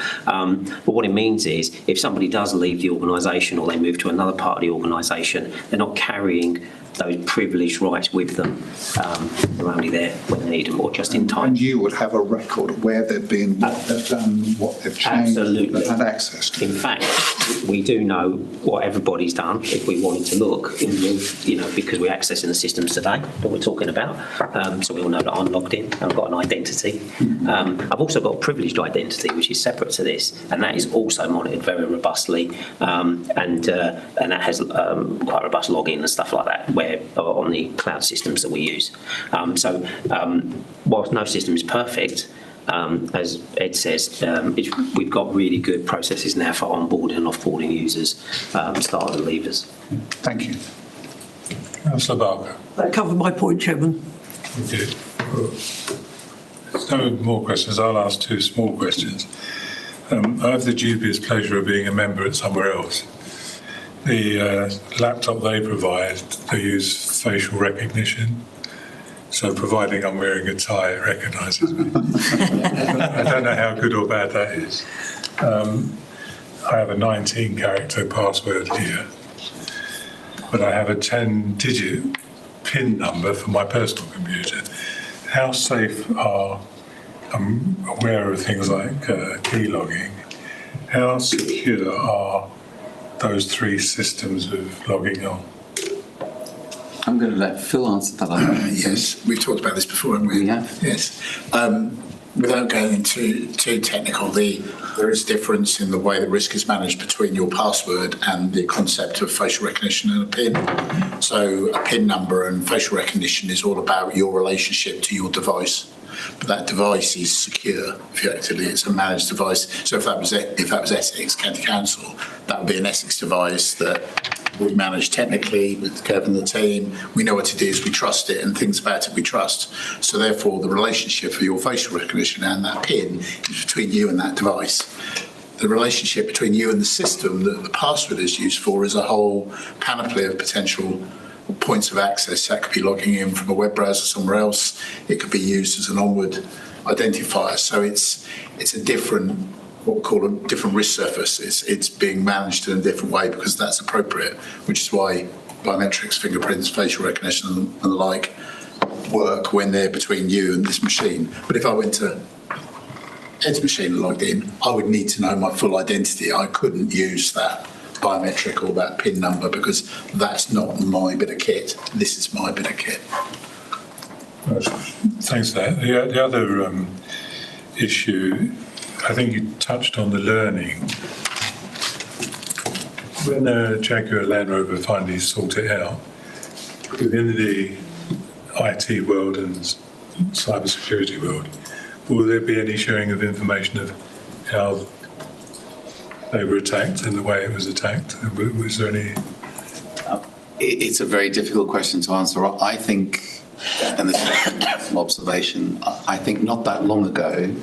But what it means is if somebody does leave the organisation or they move to another part of the organisation, they're not carrying those privileged rights with them. They're only there when they need them or just in time. And you would have a record of where they've been, what they've done, what they've changed, Absolutely. They've had access to. In fact, we do know what everybody's done if we wanted to look, because we're accessing the systems today that we're talking about. So we all know that I'm logged in, I've got an identity. I've also got a privileged identity, which is separate to this, and that is also monitored very robustly, and that has quite robust login and stuff like that, on the cloud systems that we use. Whilst no system is perfect, as Ed says, we've got really good processes now for onboarding and offboarding users, starting the levers. Thank you. Councillor Barker. That covered my point, Chairman. Thank you. There's no more questions. I'll ask two small questions. I have the dubious pleasure of being a member at somewhere else. The laptop they provide, they use facial recognition. So providing I'm wearing a tie, it recognises me. I don't know how good or bad that is. I have a 19-character password here, but I have a 10-digit PIN number for my personal computer. How safe are, I'm aware of things like key logging, how secure are those three systems of logging on? I'm going to let Phil answer that. Yes, we've talked about this before, haven't we? We have. Yes. Without going into too technical, there is difference in the way the risk is managed between your password and the concept of facial recognition and a PIN. So a PIN number and facial recognition is all about your relationship to your device. But that device is secure. Effectively, it's a managed device. So if that was Essex County Council, that would be an Essex device that we manage technically with Kev and the team. We know what it is, we trust it, and things about it we trust. So therefore, the relationship for your facial recognition and that PIN is between you and that device. The relationship between you and the system that the password is used for is a whole panoply of potential points of access. That could be logging in from a web browser somewhere else. It could be used as an onward identifier. So it's a different, what we call a different risk surface. It's being managed in a different way because that's appropriate, which is why biometrics, fingerprints, facial recognition and the like work when they're between you and this machine. But if I went to Ed's machine and logged in, I would need to know my full identity. I couldn't use that biometric or that PIN number because that's not my bit of kit. This is my bit of kit. Thanks for that. The other issue, I think you touched on the learning. When Jaguar Land Rover finally sort it out, within the IT world and cybersecurity world, will there be any sharing of information of how they were attacked and the way it was attacked? Was there any? It's a very difficult question to answer. I think, and this is an observation, I think not that long ago,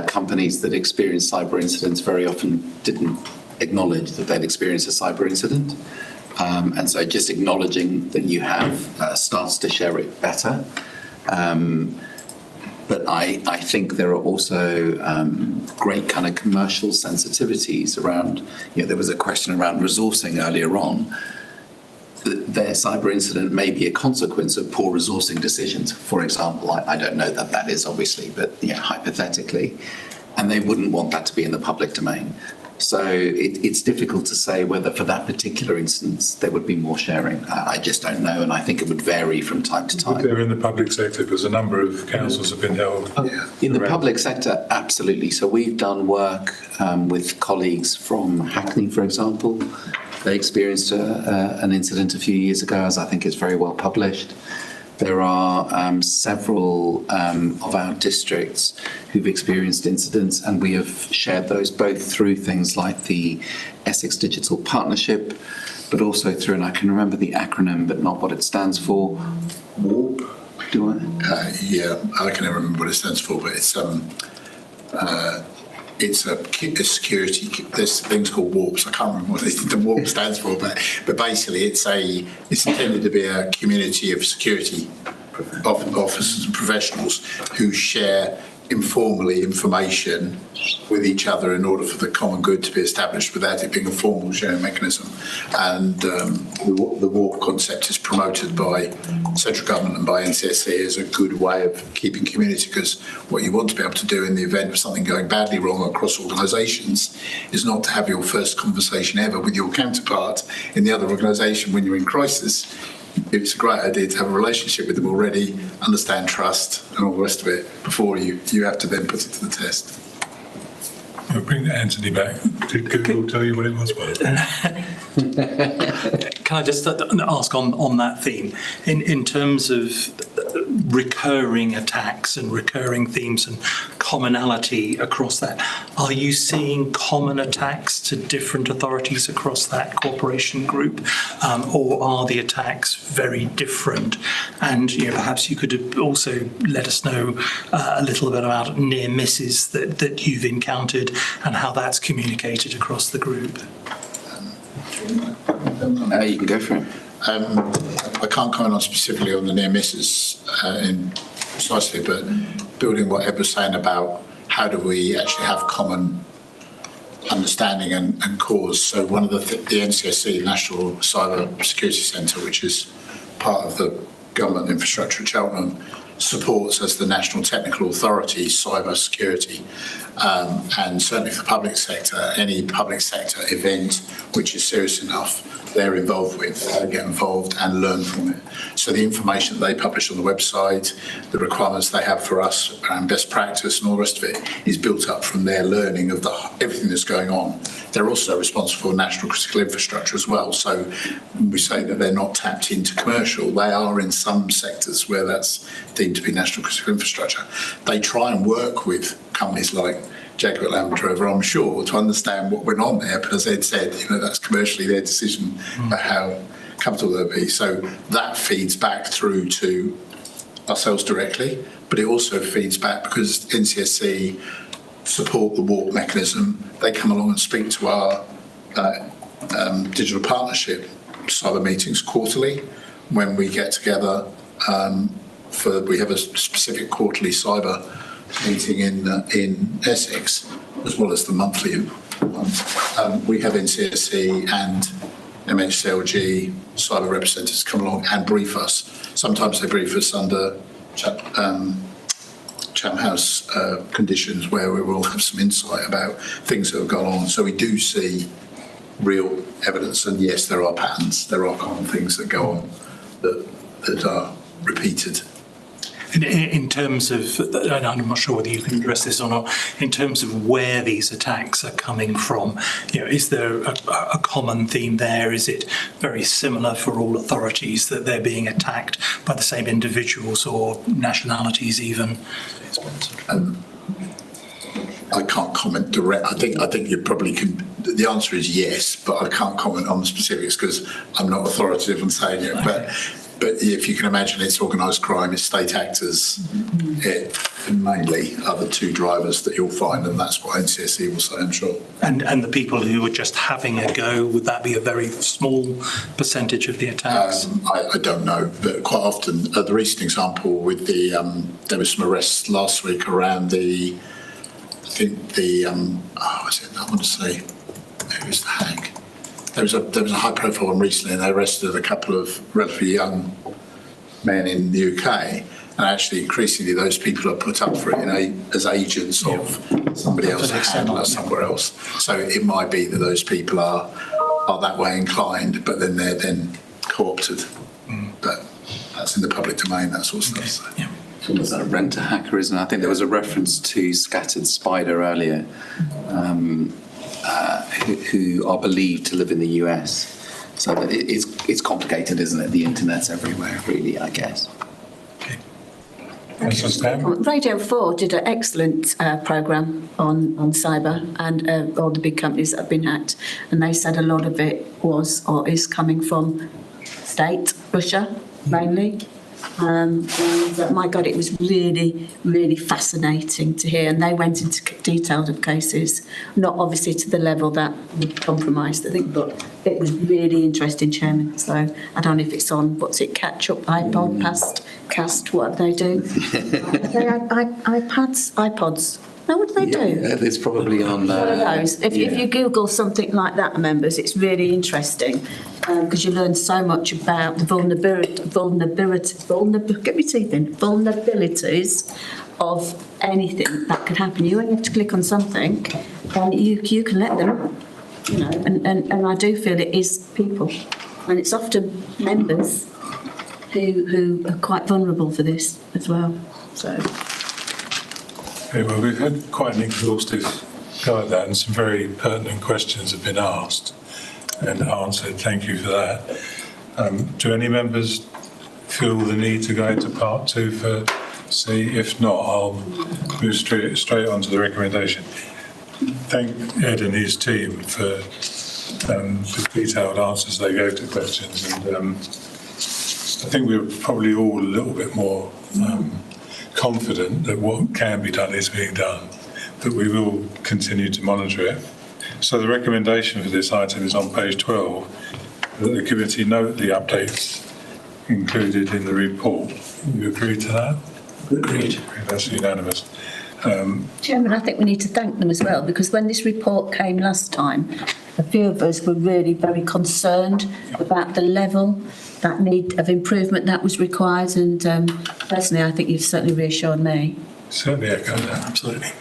companies that experience cyber incidents very often didn't acknowledge that they'd experienced a cyber incident. And so just acknowledging that you have starts to share it better. But I think there are also great kind of commercial sensitivities around, there was a question around resourcing earlier on. Their cyber incident may be a consequence of poor resourcing decisions. For example, I don't know that that is obviously, but hypothetically, and they wouldn't want that to be in the public domain. So it's difficult to say whether for that particular instance there would be more sharing. I just don't know, and I think it would vary from time to time. They're in the public sector because a number of councils have been held. In the public sector, absolutely. So we've done work with colleagues from Hackney, for example. They experienced an incident a few years ago, as I think is very well published. There are several of our districts who've experienced incidents, and we have shared those both through things like the Essex Digital Partnership, but also through, and I can remember the acronym, but not what it stands for, WARP. Do I? Yeah, I can never remember what it stands for, but it's a security. There's things called warps. I can't remember what the warp stands for, but basically it's intended to be a community of security officers and professionals who share informally information with each other in order for the common good to be established without it being a formal sharing mechanism. And the WARP concept is promoted by central government and by NCSC as a good way of keeping community, because what you want to be able to do in the event of something going badly wrong across organisations is not to have your first conversation ever with your counterpart in the other organisation when you're in crisis. It's a great idea to have a relationship with them already, understand trust and all the rest of it before you have to then put it to the test. We'll bring Anthony back. Did Google tell you what it was? Can I just ask on that theme, in terms of recurring attacks and recurring themes and commonality across that, are you seeing common attacks to different authorities across that corporation group, or are the attacks very different? And perhaps you could also let us know a little bit about near misses that you've encountered and how that's communicated across the group. You can go for it. I can't comment on specifically on the near misses precisely, but building what Ed was saying about how do we actually have common understanding and cause. So one of the NCSC, National Cyber Security Centre, which is part of the government infrastructure at Cheltenham, supports as the National Technical Authority cyber security. And certainly for the public sector, any public sector event which is serious enough, they're involved with, get involved and learn from it. So the information that they publish on the website, the requirements they have for us and best practice and all the rest of it is built up from their learning of everything that's going on. They're also responsible for national critical infrastructure as well. So when we say that they're not tapped into commercial, they are in some sectors where that's deemed to be national critical infrastructure. They try and work with companies like Jaguar Land Rover, I'm sure, to understand what went on there, but as Ed said, that's commercially their decision about how comfortable they'll be. So that feeds back through to ourselves directly, but it also feeds back because NCSC support the WARP mechanism. They come along and speak to our digital partnership cyber meetings quarterly when we get together we have a specific quarterly cyber meeting in Essex, as well as the monthly ones. We have NCSC and MHCLG cyber representatives come along and brief us. Sometimes they brief us under Chatham House conditions where we will have some insight about things that have gone on. So we do see real evidence, and yes, there are patterns, there are common things that go on that are repeated. In terms of, and I'm not sure whether you can address this or not, in terms of where these attacks are coming from, is there a common theme there? Is it very similar for all authorities that they're being attacked by the same individuals or nationalities even? I can't comment direct. I think you probably can. The answer is yes, but I can't comment on the specifics because I'm not authoritative on saying it. But if you can imagine, it's organised crime, it's state actors, and mainly other two drivers that you'll find, and that's what NCSE will say, I'm sure. And the people who are just having a go, would that be a very small percentage of the attacks? I don't know, but quite often, the recent example with there was some arrests last week around it was the hack. There was a high profile one recently, and they arrested a couple of relatively young men in the UK, and actually increasingly those people are put up for it as agents of somebody else, a handler somewhere else. So it might be that those people are that way inclined, but then they're then co-opted. But that's in the public domain, that sort of stuff. So. Yeah. Was that a rent-a-hacker, isn't it? I think there was a reference to Scattered Spider earlier. Who are believed to live in the US. So that it's complicated, isn't it? The internet's everywhere, really, I guess. Okay. Radio 4 did an excellent programme on cyber and all the big companies that have been hacked, and they said a lot of it was or is coming from state, Russia mainly. And my God, it was really, really fascinating to hear. And they went into detail of cases, not obviously to the level that would compromise the thing, but it was really interesting, Chairman. So I don't know if it's on, what's it, catch up, iPod, cast, what do they do? iPods. No, what do they do? It's probably on... one of those. If you Google something like that, members, it's really interesting because you learn so much about the vulnerabilities of anything that could happen. You only have to click on something and you can let them, and I do feel it is people. And it's often members who are quite vulnerable for this as well. So... Okay, well, we've had quite an exhaustive go at that, and some very pertinent questions have been asked and answered. Thank you for that. Do any members feel the need to go into part two for C? If not, I'll move straight on to the recommendation. Thank Ed and his team for the detailed answers they gave to questions, and I think we're probably all a little bit more confident that what can be done is being done, but we will continue to monitor it. So the recommendation for this item is on page 12, that the committee note the updates included in the report. You agree to that? Agreed. That's unanimous. Chairman, I think we need to thank them as well, because when this report came last time, a few of us were really very concerned about the level, that need of improvement that was required, and personally I think you've certainly reassured me. Certainly echo that, absolutely.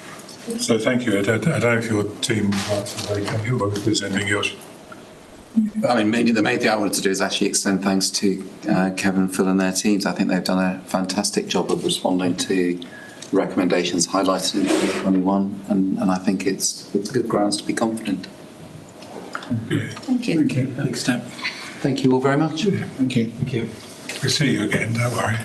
So thank you. I don't know if your team would like to make up or if there's anything else. I mean, maybe the main thing I wanted to do is actually extend thanks to Kevin, Phil and their teams. I think they've done a fantastic job of responding to recommendations highlighted in 2021, and I think it's good grounds to be confident. Thank you. Thank you. Thanks, Tim. Thank you all very much. Thank you. Thank you. We'll see you again, don't worry.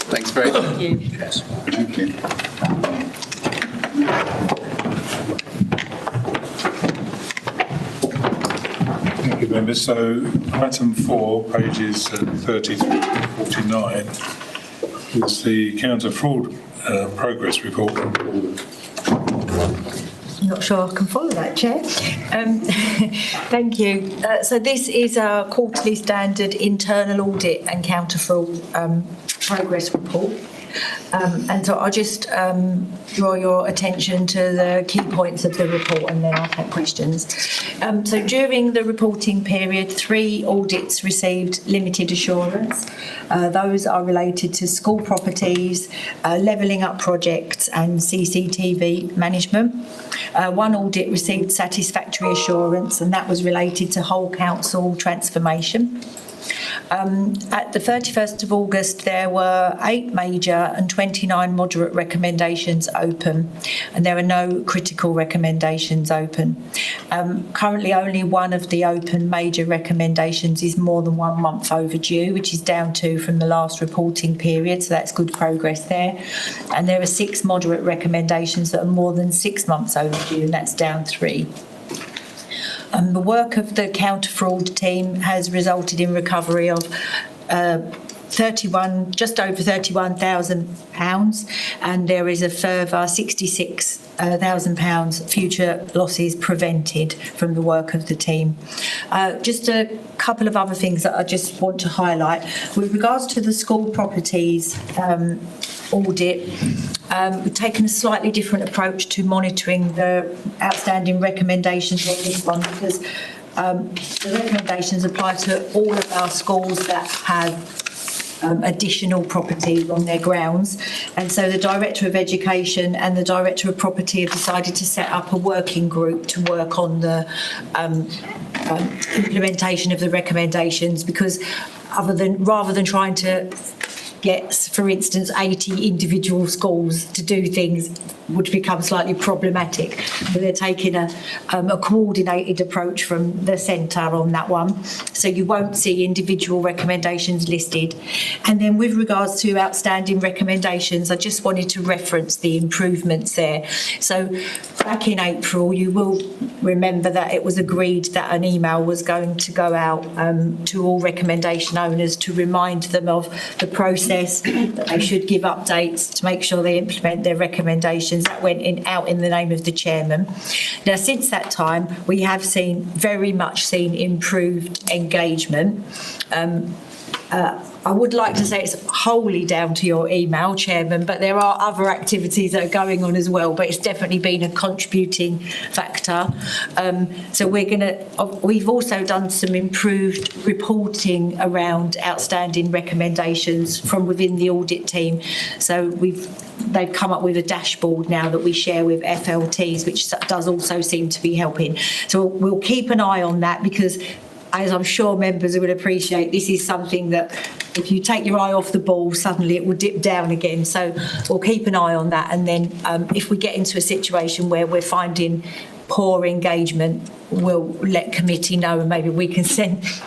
Thanks very much. Thank you. Yes. Thank you. Thank you, members. So item 4, pages 33 to 49, is the counter fraud progress report. Not sure I can follow that, Chair. Thank you. So this is our quarterly standard internal audit and counter fraud progress report. And so I'll just draw your attention to the key points of the report and then I'll take questions. So during the reporting period, 3 audits received limited assurance. Those are related to school properties, levelling up projects and CCTV management. 1 audit received satisfactory assurance and that was related to whole council transformation. At the 31st of August, there were 8 major and 29 moderate recommendations open, and there are no critical recommendations open. Currently, only 1 of the open major recommendations is more than 1 month overdue, which is down 2 from the last reporting period, so that's good progress there. And there are 6 moderate recommendations that are more than 6 months overdue, and that's down 3. The work of the counter fraud team has resulted in recovery of just over £31,000, and there is a further £66,000 future losses prevented from the work of the team. Just a couple of other things that I just want to highlight. With regards to the school properties audit, we've taken a slightly different approach to monitoring the outstanding recommendations on this one, because the recommendations apply to all of our schools that have additional properties on their grounds, and so the Director of Education and the Director of Property have decided to set up a working group to work on the implementation of the recommendations, because rather than trying to get, for instance, 80 individual schools to do things would become slightly problematic. But they're taking a coordinated approach from the centre on that one. So you won't see individual recommendations listed. And then with regards to outstanding recommendations, I just wanted to reference the improvements there. So back in April, you will remember that it was agreed that an email was going to go out to all recommendation owners to remind them of the process, that they should give updates to make sure they implement their recommendations. That went out in the name of the chairman. Now, since that time, we have very much seen improved engagement. I would like to say it's wholly down to your email, Chairman, but there are other activities that are going on as well, but it's definitely been a contributing factor. So we've also done some improved reporting around outstanding recommendations from within the audit team. So they've come up with a dashboard now that we share with FLTs, which does also seem to be helping. So we'll keep an eye on that, because as I'm sure members will appreciate, this is something that if you take your eye off the ball, suddenly it will dip down again. So we'll keep an eye on that. And then if we get into a situation where we're finding poor engagement, we'll let committee know, and maybe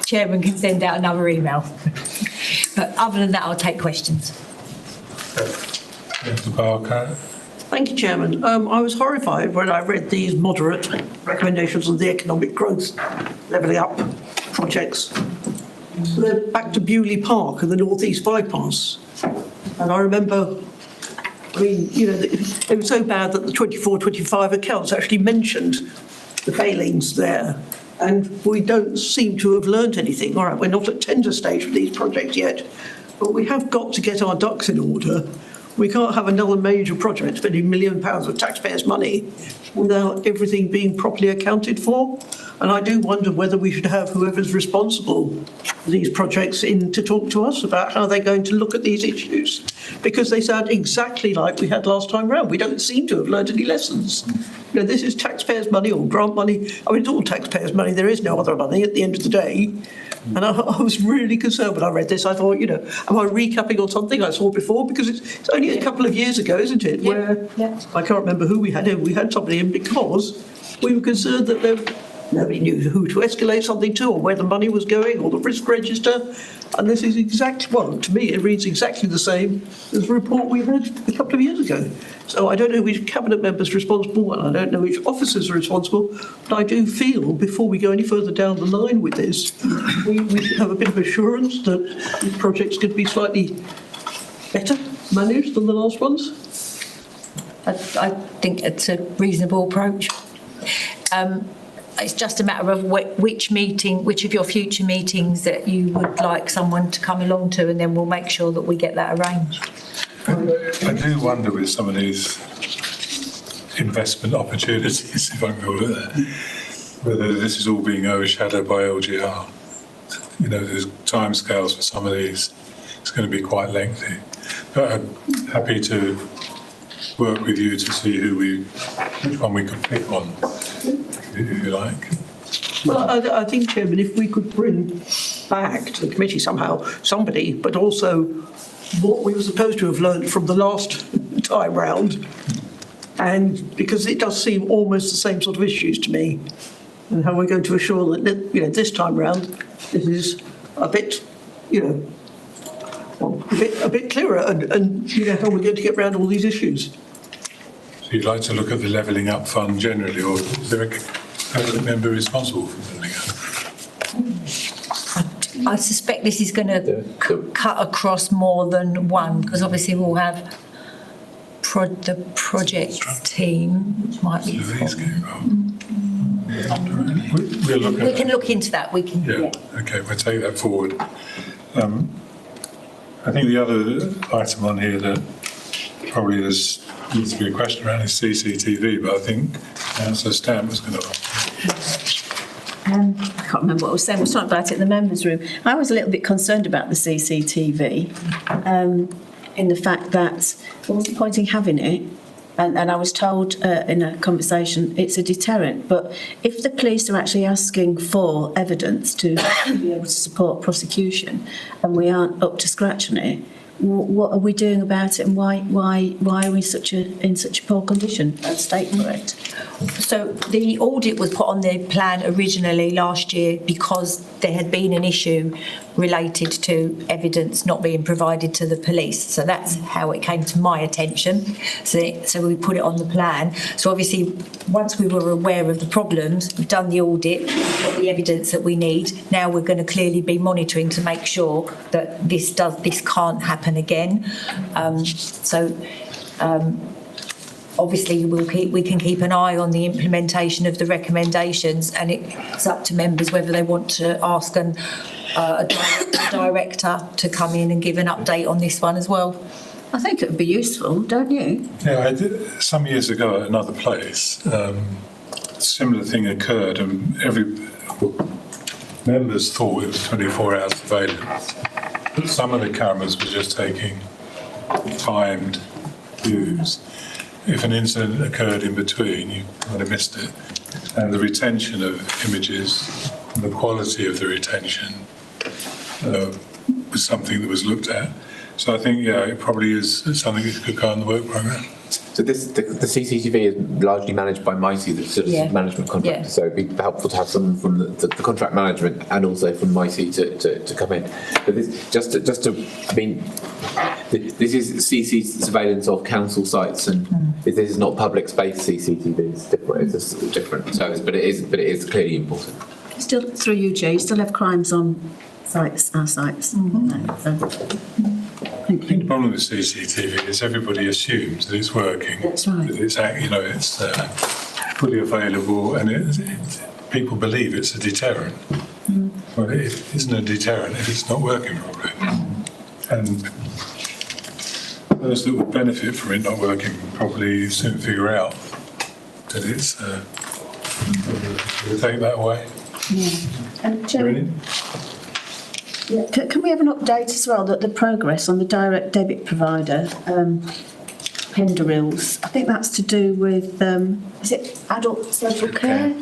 Chairman can send out another email. But other than that, I'll take questions. Mr. Barker. Thank you, Chairman. I was horrified when I read these moderate recommendations on the economic growth levelling up projects. They're back to Bewley Park and the North East Bypass. And I remember, it was so bad that the 24-25 accounts actually mentioned the failings there. And we don't seem to have learned anything. All right, we're not at tender stage for these projects yet. But we have got to get our ducks in order. We can't have another major project spending £1 million of taxpayers' money without everything being properly accounted for. And I do wonder whether we should have whoever's responsible for these projects in to talk to us about how they're going to look at these issues, because they sound exactly like we had last time round. We don't seem to have learned any lessons. You know, this is taxpayers' money or grant money. I mean, it's all taxpayers' money. There is no other money at the end of the day. And I was really concerned when I read this. I thought, you know, am I recapping on something I saw before? Because it's only a couple of years ago, isn't it? Where I can't remember who we had in. We had somebody in because we were concerned that nobody knew who to escalate something to or where the money was going or the risk register. And this is exactly, well, to me, it reads exactly the same as the report we had a couple of years ago. So I don't know which cabinet member's responsible and I don't know which officers are responsible, but I do feel before we go any further down the line with this, we should have a bit of assurance that these projects could be slightly better managed than the last ones. I think it's a reasonable approach. It's just a matter of which of your future meetings that you would like someone to come along to, and then we'll make sure that we get that arranged. I do wonder with some of these investment opportunities, if I can call it that, whether this is all being overshadowed by LGR. You know, there's timescales for some of these. It's going to be quite lengthy. But I'm happy to work with you to see which one we could pick on, if you like. Well, I think, Chairman, if we could bring back to the committee somehow somebody, but also what we were supposed to have learned from the last time round, and because it does seem almost the same sort of issues to me, and how we're going to assure that, you know, this time round this is a bit, you know, well, a bit clearer, and you know how we're going to get around all these issues. So you'd like to look at the levelling up fund generally, or is there a cabinet member responsible for levelling up? I suspect this is going to cut across more than one, because obviously we'll have the project team, which might be. We'll look at we can look into that. We can. Yeah. Okay, we'll take that forward. I think the other item on here that probably needs to be a question around is CCTV, but I think Councillor Stamp was going to ask. I can't remember what I was saying. I was talking about it in the members' room. I was a little bit concerned about the CCTV in the fact that there wasn't point in having it. And I was told in a conversation it's a deterrent. But if the police are actually asking for evidence to be able to support prosecution and we aren't up to scratch on it, what are we doing about it, and why are we in such a poor condition? State for it. So the audit was put on the plan originally last year because there had been an issue related to evidence not being provided to the police. So that's how it came to my attention. So we put it on the plan. So obviously, once we were aware of the problems, we've done the audit, we've got the evidence that we need. Now we're going to clearly be monitoring to make sure that this can't happen again. Obviously, we can keep an eye on the implementation of the recommendations, and it's up to members whether they want to ask a director to come in and give an update on this one as well. I think it would be useful, don't you? Yeah, I did, some years ago at another place, a similar thing occurred, and members thought it was 24 hours surveillance. Some of the cameras were just taking timed views. If an incident occurred in between, you might have missed it. And the retention of images, and the quality of the retention was something that was looked at. So I think, yeah, it probably is something that could go on the work programme. So the CCTV is largely managed by MICE, the citizen management contractor. So it'd be helpful to have someone from the contract management and also from MICE to come in. But this is CC surveillance of council sites, and this is not public space CCTV. It's different. It's a different service, but it is clearly important. Still, through you, Jay, you still have crimes on our sites. I think the problem with CCTV is everybody assumes that it's working. That's right. That it's fully available, and people believe it's a deterrent. Well, it isn't a deterrent if it's not working properly. And those that would benefit from it not working properly soon figure out that it's, we'll take that away. And Chair, Brilliant. can we have an update as well that the progress on the direct debit provider, Penderills, I think that's to do with, is it adult social care?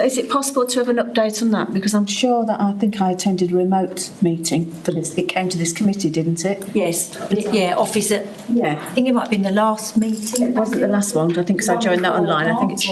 Is it possible to have an update on that? Because I'm sure that I think I attended a remote meeting for this. It came to this committee, didn't it? Yes, yeah, office at, Yeah. I think it might have been the last meeting. It wasn't the last one, I think, because I joined that online. I think it's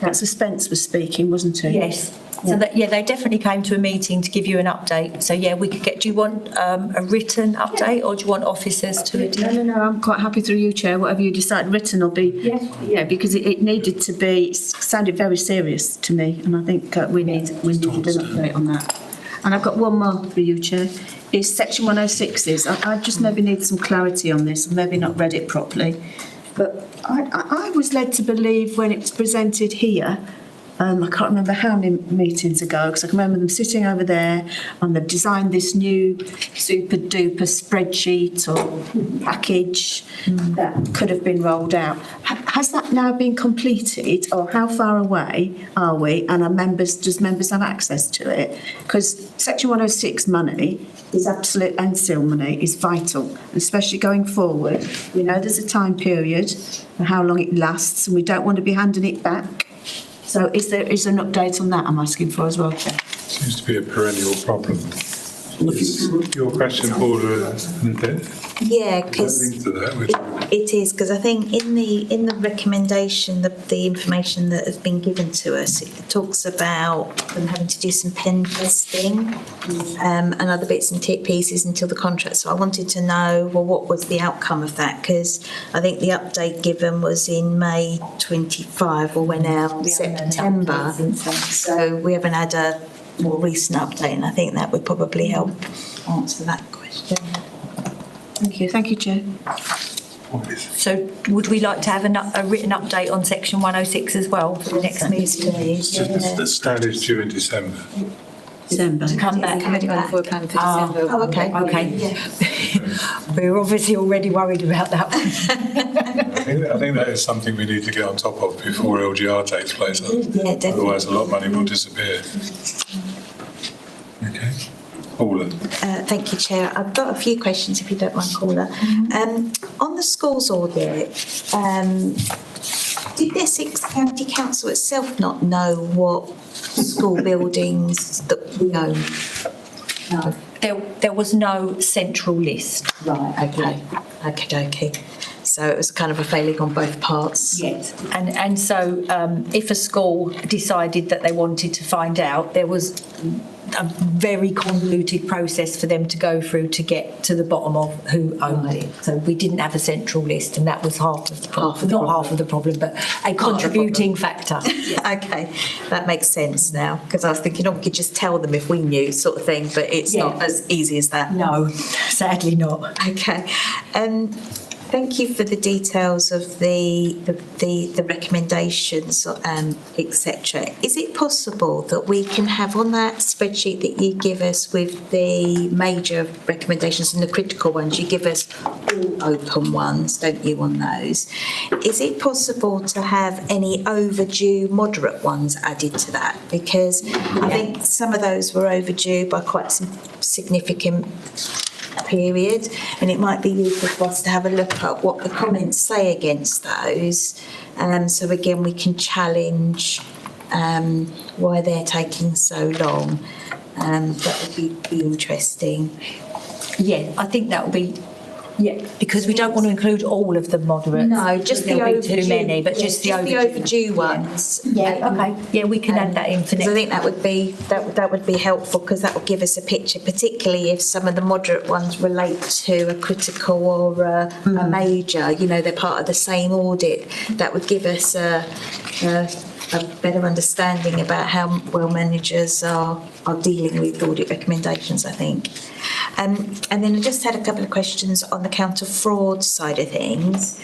Councillor Spence was speaking, wasn't he? Yes. So that, yeah, they definitely came to a meeting to give you an update. So yeah, we could get, do you want a written update or do you want officers to attend? No, I'm quite happy through you, Chair. Whatever you decide, written will be, yeah, because it needed to be, it sounded very serious to me, and I think we need an update on that. And I've got one more for you, Chair. Is section 106s. I just maybe need some clarity on this. I've maybe not read it properly. But I was led to believe when it was presented here, I can't remember how many meetings ago, because I can remember them sitting over there and they've designed this new super duper spreadsheet or package that could have been rolled out. Has that now been completed, or how far away are we, and does members have access to it? Because Section 106 money is absolute, and SIL money is vital, especially going forward. We know there's a time period and how long it lasts, and we don't want to be handing it back. So is there an update on that I'm asking for as well, Chair? Seems to be a perennial problem. Is your question, Paula, Yeah, because to that, which it is, because I think in the recommendation, the information that has been given to us, it talks about them having to do some pen testing and other bits and pieces until the contract. So I wanted to know, well, what was the outcome of that? Because I think the update given was in May 25, or went out September. So we haven't had a more recent update, and I think that would probably help answer that question. Thank you, Chair. So would we like to have a written update on section 106 as well for the next meeting? the stand is due in December. December. To come back. Committee on for plan for December. Oh, okay. Okay. We're obviously already worried about that one. I think that is something we need to get on top of before LGR takes place. Yeah, definitely. Otherwise, a lot of money will disappear. Okay. Paula. Thank you, Chair. I've got a few questions, if you don't mind, Paula. On the schools audit, did the Essex County Council itself not know what school buildings that we own? No. There was no central list. Right, okay. Okay. So it was kind of a failing on both parts. Yes. And so if a school decided that they wanted to find out, there was a very convoluted process for them to go through to get to the bottom of who owned it. So we didn't have a central list, and that was half of the problem, but a contributing factor. Okay, that makes sense now, because I was thinking, we could just tell them if we knew, sort of thing, but it's not as easy as that. No, sadly not. Okay. Thank you for the details of the recommendations, etc. Is it possible that we can have on that spreadsheet that you give us with the major recommendations and the critical ones, you give us all open ones, don't you, on those? Is it possible to have any overdue moderate ones added to that? Because I think some of those were overdue by quite some significant period, and it might be useful for us to have a look at what the comments say against those, so again we can challenge why they're taking so long. That would be interesting. Yeah, I think that would be. Yeah, because we don't want to include all of the moderates. No, just the overdue. Too many, but just the overdue ones. Yeah, okay. Yeah, we can add that in for next. I think that would be helpful, because that will give us a picture, particularly if some of the moderate ones relate to a critical or a major. You know, they're part of the same audit. That would give us a better understanding about how well managers are dealing with audit recommendations, I think. And then I just had a couple of questions on the counter fraud side of things.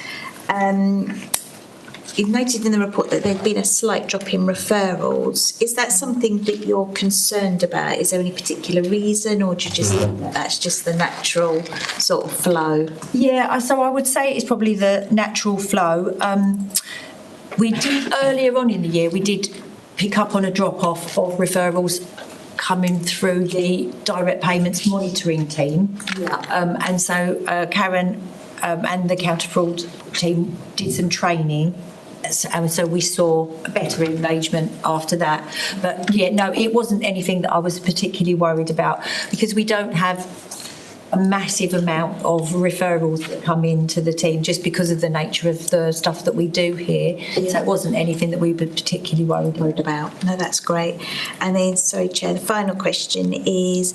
you've noted in the report that there's been a slight drop in referrals. Is that something that you're concerned about? Is there any particular reason, or do you just think that that's just the natural sort of flow? Yeah, so I would say it's probably the natural flow. We did earlier on in the year, we did pick up on a drop-off of referrals coming through the direct payments monitoring team. And so Karen and the counter-fraud team did some training. And so we saw better engagement after that. But yeah, no, it wasn't anything that I was particularly worried about, because we don't have a massive amount of referrals that come into the team just because of the nature of the stuff that we do here. Yeah. So it wasn't anything that we were particularly worried about. No, that's great. And then, sorry, Chair, the final question is,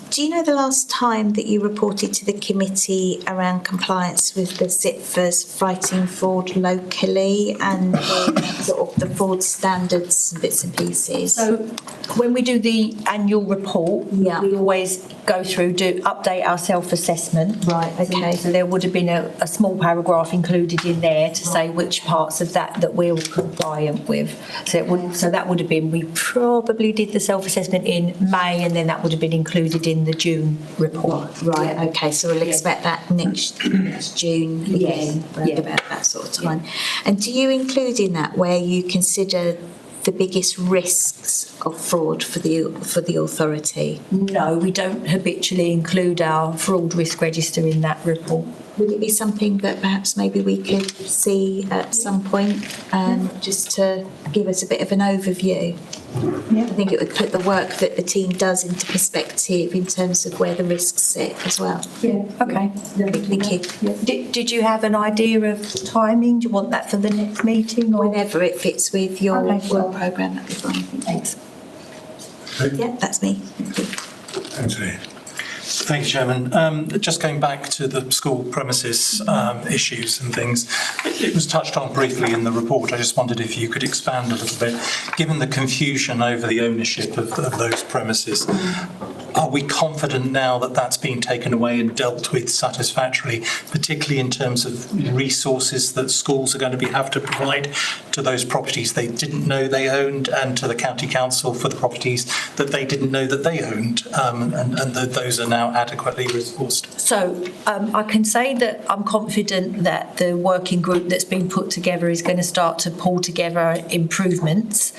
do you know the last time that you reported to the committee around compliance with the CITFA's Fighting Fraud locally and the, sort of the fraud standards and bits and pieces? So when we do the annual report, we always go through, update our self-assessment. Right, okay. So there would have been a small paragraph included in there to say which parts of that we're compliant with. So that would have been, we probably did the self-assessment in May, and then that would have been included in the June report. Right, okay, so we'll expect that next June again, around about that sort of time. And do you include in that where you consider the biggest risks of fraud for the authority? No, we don't habitually include our fraud risk register in that report. Would it be something that perhaps maybe we could see at some point, just to give us a bit of an overview? Yeah. I think it would put the work that the team does into perspective in terms of where the risks sit as well. Yeah, okay. Thank you. Yeah. Did you have an idea of timing? Do you want that for the next meeting? Or? Whenever it fits with your programme, that'd be fine. Thanks. Yeah, that's me. Thank you. Anthony. Thank you, Chairman. Just going back to the school premises issues and things, it was touched on briefly in the report. I just wondered if you could expand a little bit. Given the confusion over the ownership of those premises, are we confident now that that's been taken away and dealt with satisfactorily, particularly in terms of resources that schools are going to have to provide to those properties they didn't know they owned, and to the county council for the properties that they didn't know that they owned, and that those are now adequately resourced? So I can say that I'm confident that the working group that's been put together is going to start to pull together improvements.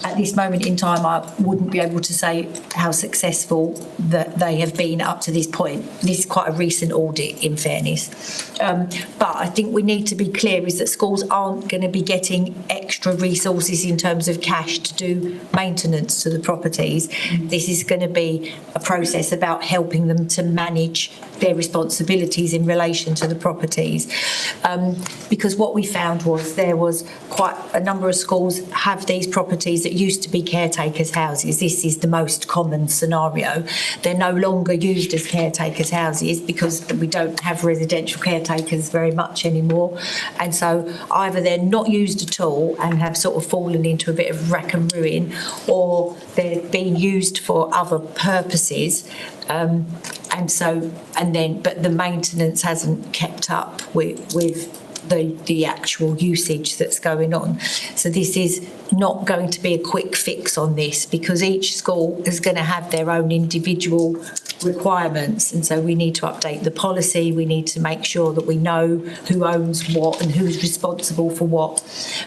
At this moment in time, I wouldn't be able to say how successful that they have been up to this point. This is quite a recent audit, in fairness. But I think we need to be clear is that schools aren't going to be getting extra resources in terms of cash to do maintenance to the properties. This is going to be a process about helping them to manage their responsibilities in relation to the properties. Because what we found was there was quite a number of schools have these properties that used to be caretakers' houses. This is the most common scenario. They're no longer used as caretakers' houses because we don't have residential caretakers very much anymore. And so either they're not used at all and have sort of fallen into a bit of rack and ruin, or they're being used for other purposes. But the maintenance hasn't kept up with the actual usage that's going on. So this is not going to be a quick fix on this, because each school is going to have their own individual requirements, and so we need to update the policy. We need to make sure that we know who owns what and who's responsible for what,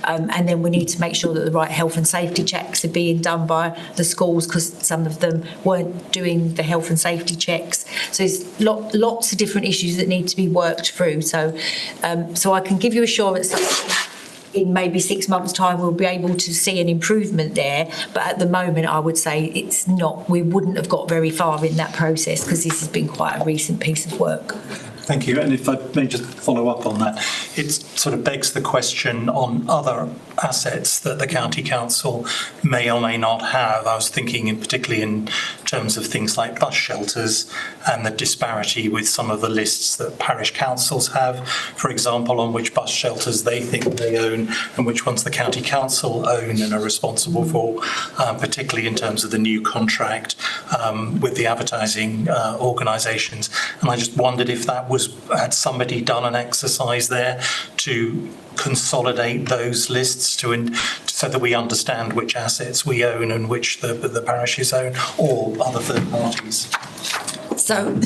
and then we need to make sure that the right health and safety checks are being done by the schools, because some of them weren't doing the health and safety checks. So there's lots of different issues that need to be worked through. So I can give you assurance that in maybe 6 months' time we'll be able to see an improvement there, but at the moment I would say it's not. We wouldn't have got very far in that process because this has been quite a recent piece of work. Thank you. And if I may just follow up on that, it sort of begs the question on other assets that the county council may or may not have. I was thinking particularly in terms of things like bus shelters and the disparity with some of the lists that parish councils have, for example, on which bus shelters they think they own and which ones the county council own and are responsible for, particularly in terms of the new contract with the advertising organisations. And I just wondered if that had somebody done an exercise there to consolidate those lists so that we understand which assets we own and which the parishes own, or other third parties? So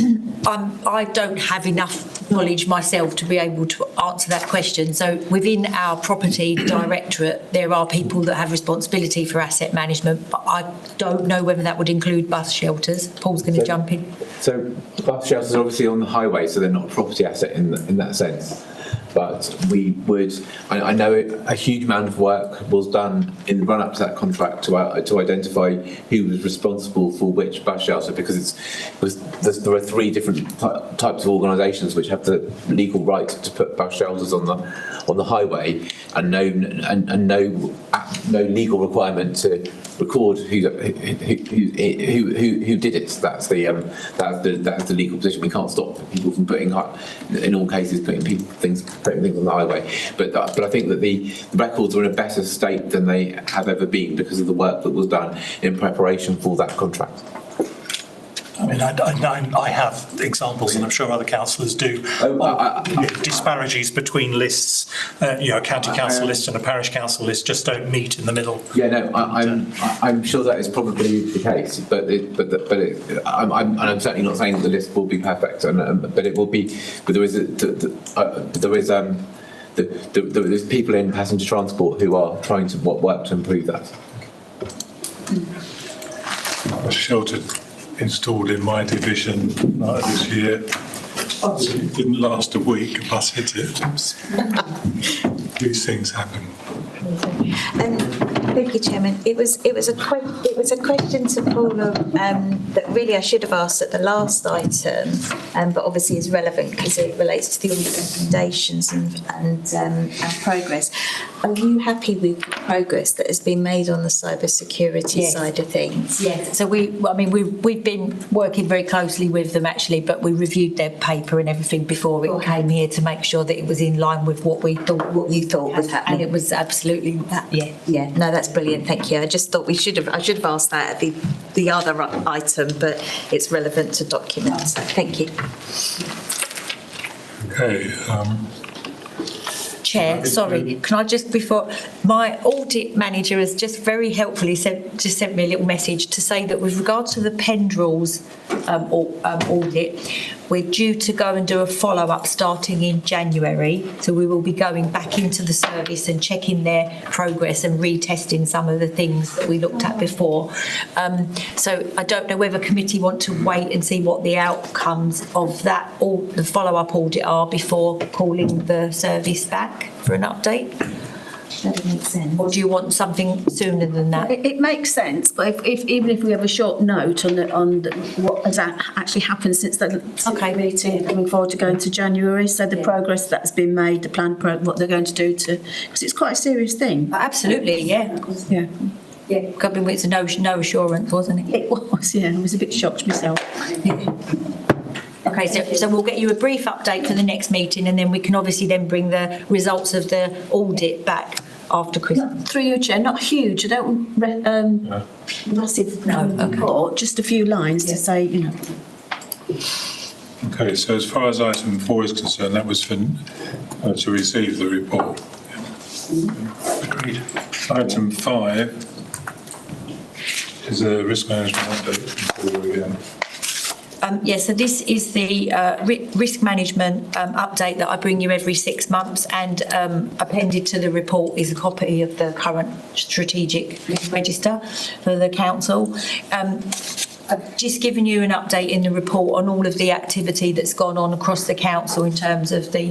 I don't have enough knowledge myself to be able to answer that question. So within our property directorate, there are people that have responsibility for asset management, but I don't know whether that would include bus shelters. Paul's going to jump in. So bus shelters are obviously on the highway, so they're not a property asset in that sense. But we would, I know a huge amount of work was done in the run-up to that contract to identify who was responsible for which bus shelter, because there are 3 different types of organisations which have the legal right to put bus shelters on the highway, and no legal requirement to record who did it. That's the legal position. We can't stop people from putting things on the highway. But I think that the records are in a better state than they have ever been because of the work that was done in preparation for that contract. I mean, I have examples, and I'm sure other councillors do, disparities between lists. A county council list and a parish council list just don't meet in the middle. Yeah, no, I'm sure that is probably the case, but I'm certainly not saying that the list will be perfect, but it will be. But there's people in passenger transport who are trying to work to improve that. A shelter installed in my division this year. It didn't last a week, a bus hit it. These things happen. Thank you, Chairman. It was a question to Paul that really I should have asked at the last item, but obviously is relevant because it relates to the audit recommendations and progress. Are you happy with the progress that has been made on the cyber security side of things? Yes. So we've been working very closely with them actually, but we reviewed their paper and everything before it came here to make sure that it was in line with what we thought. What you thought was happening. And it was absolutely that. Yeah. Yeah. No, that's brilliant. Thank you. I just thought I should have asked that at the other item, but it's relevant to documents. So thank you. Okay. Chair, sorry, can I just, before, my audit manager has just very helpfully sent me a little message to say that with regard to the Pendrell's audit, we're due to go and do a follow-up starting in January. So we will be going back into the service and checking their progress and retesting some of the things that we looked at before. So I don't know whether committee want to wait and see what the outcomes of that, or the follow-up audit are before calling the service back for an update. That makes sense. Or do you want something sooner than that? It makes sense, but even if we have a short note on what has actually happened since the meeting, coming forward to going to January, so the progress that's been made, the plan, what they're going to do because it's quite a serious thing. Absolutely, yeah. Yeah. Yeah, it's no assurance, wasn't it? It was, yeah. I was a bit shocked myself. Okay, so we'll get you a brief update for the next meeting, and then we can obviously then bring the results of the audit back after Christmas. Through your chair, not huge. I don't massive report, just a few lines to say, Okay, so as far as item 4 is concerned, that was for to receive the report. Agreed. Item 5 is a risk management update from Paul again. So this is the risk management update that I bring you every 6 months, and appended to the report is a copy of the current strategic register for the council. I've just given you an update in the report on all of the activity that's gone on across the council in terms of the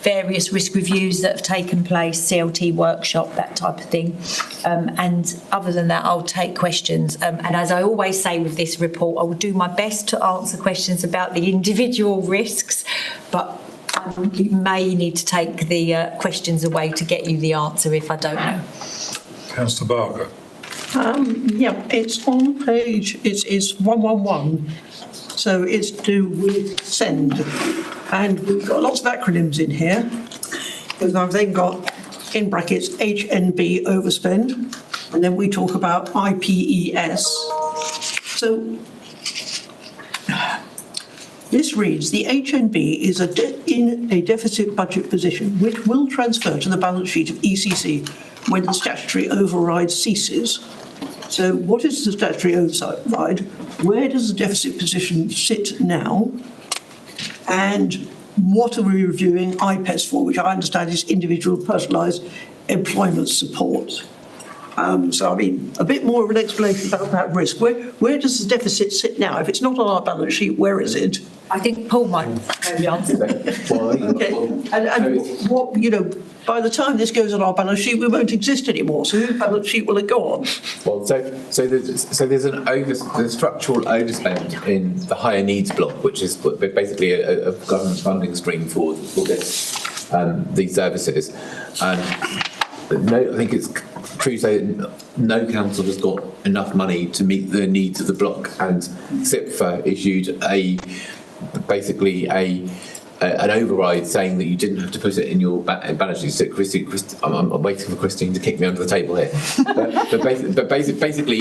various risk reviews that have taken place, CLT workshop, that type of thing. And other than that, I'll take questions. And as I always say with this report, I will do my best to answer questions about the individual risks, but I may need to take the questions away to get you the answer if I don't know. Councillor Barker. It's on page, it's 111, so it's to do with SEND, and we've got lots of acronyms in here, because I've then got, in brackets, HNB overspend, and then we talk about IPES. So This reads, the HNB is in a deficit budget position which will transfer to the balance sheet of ECC when the statutory override ceases. So what is the statutory override? Where does the deficit position sit now? And what are we reviewing IPES for, which I understand is individual personalised employment support? So, I mean, a bit more of an explanation about that risk. Where does the deficit sit now? If it's not on our balance sheet, where is it? I think Paul might maybe answer that. Okay. And what, you know, by the time this goes on our balance sheet, we won't exist anymore. So whose balance sheet will it go on? Well, so there's there's structural overspend in the higher needs block, which is basically a government funding stream for this, these services. No, I think it's true to say that no council has got enough money to meet the needs of the block, and CIPFA issued an override saying that you didn't have to put it in your balance sheet. So I'm waiting for Christine to kick me under the table here. But basically,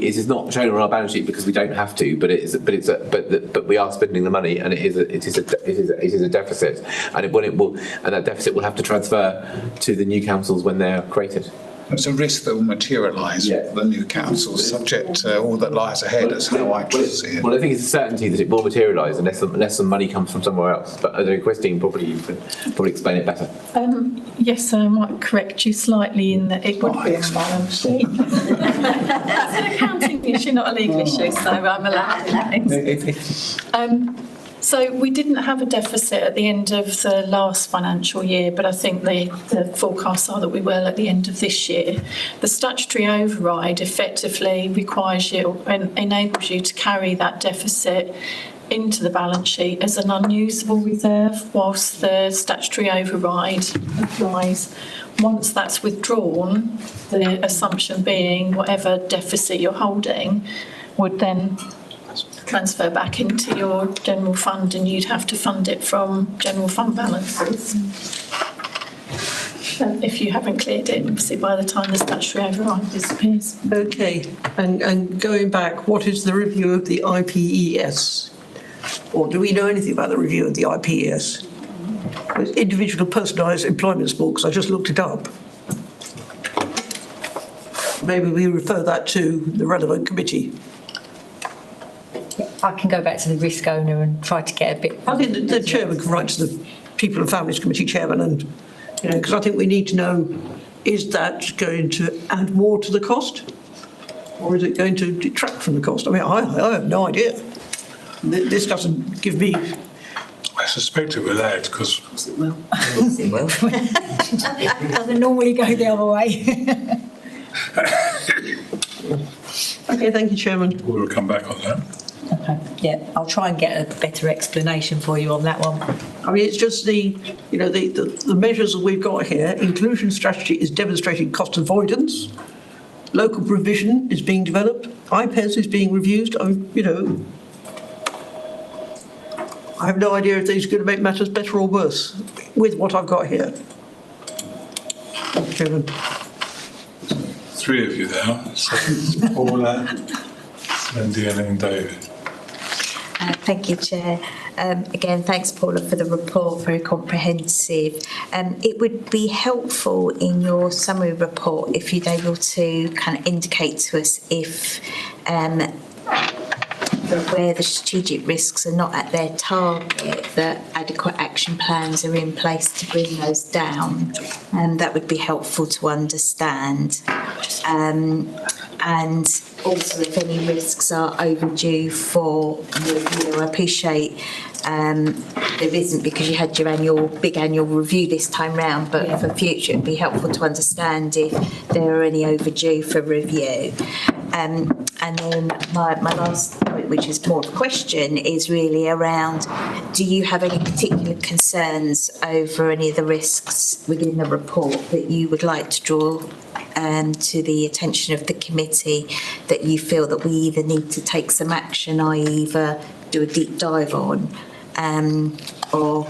it is not shown on our balance sheet because we don't have to. But we are spending the money, and it is a deficit, and that deficit will have to transfer to the new councils when they are created. It's a risk that will materialise for the new council, subject to all that lies ahead, as how I see it. Well, I think it's a certainty that it will materialise unless some money comes from somewhere else. But I don't know, Christine, probably you can explain it better. Yes, I might correct you slightly in that it would be on balance sheet. It's an accounting issue, not a legal issue, so I'm allowed to. So we didn't have a deficit at the end of the last financial year, but I think the forecasts are that we will at the end of this year. The statutory override effectively requires you and enables you to carry that deficit into the balance sheet as an unusable reserve whilst the statutory override applies. Once that's withdrawn, the assumption being whatever deficit you're holding would then transfer back into your general fund, and you'd have to fund it from general fund balances. If you haven't cleared it, obviously by the time the statutory override disappears. Okay, and going back, what is the review of the IPES? Or do we know anything about the review of the IPES? It's individual personalised employment support, because I just looked it up. Maybe we refer that to the relevant committee. I can go back to the risk owner and try to get a bit. I think the chairman can write to the People and Families Committee chairman, and because I think we need to know, is that going to add more to the cost, or is it going to detract from the cost? I mean, I have no idea. This doesn't give me. I suspect it will add because. It will. It will. It doesn't normally go the other way. Okay, thank you, Chairman. We'll come back on that. Okay. Yeah, I'll try and get a better explanation for you on that one. I mean, it's just the measures that we've got here. Inclusion strategy is demonstrating cost avoidance. Local provision is being developed. IPES is being reviewed. I have no idea if these are going to make matters better or worse with what I've got here. Thank you, Chairman. Three of you there. So Paula, Wendy, and David. Thank you, Chair. Again, thanks, Paula, for the report, very comprehensive. It would be helpful in your summary report if you're able to kind of indicate to us if where the strategic risks are not at their target, that adequate action plans are in place to bring those down. That would be helpful to understand. And also if any risks are overdue for review. I appreciate there isn't because you had your big annual review this time round, but for future it'd be helpful to understand if there are any overdue for review. And then my last point, which is more of a question, is really around, do you have any particular concerns over any of the risks within the report that you would like to draw to the attention of the committee that you feel that we either need to take some action, i.e. either do a deep dive on or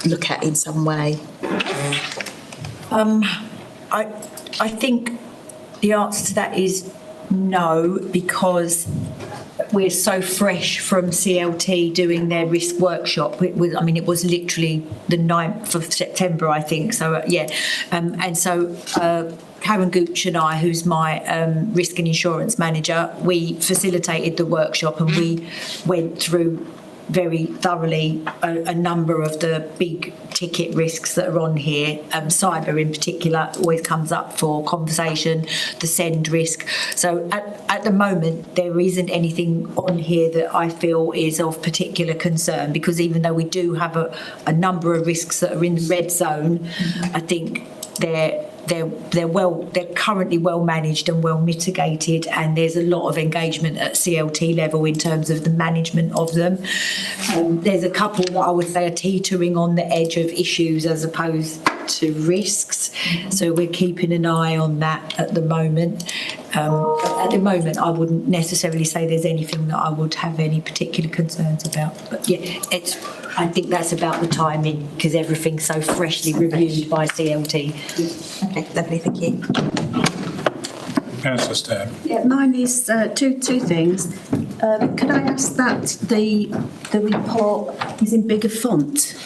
look at in some way? I think the answer to that is no, because we're so fresh from CLT doing their risk workshop. It was literally the 9th of September, I think. So, and so Karen Gooch and I, who's my risk and insurance manager, we facilitated the workshop and we went through very thoroughly a number of the big ticket risks that are on here. Cyber in particular always comes up for conversation, the send risk. So at the moment, there isn't anything on here that I feel is of particular concern, because even though we do have a number of risks that are in the red zone, I think they're currently well managed and well mitigated, and there's a lot of engagement at CLT level in terms of the management of them. There's a couple that I would say are teetering on the edge of issues as opposed to risks, so we're keeping an eye on that at the moment. At the moment, I wouldn't necessarily say there's anything that I would have any particular concerns about. But yeah, I think that's about the timing, because everything's so freshly reviewed by CLT. Okay, lovely, thank you. Councillor Stan. Yeah, mine is two things. Could I ask that the report is in bigger font?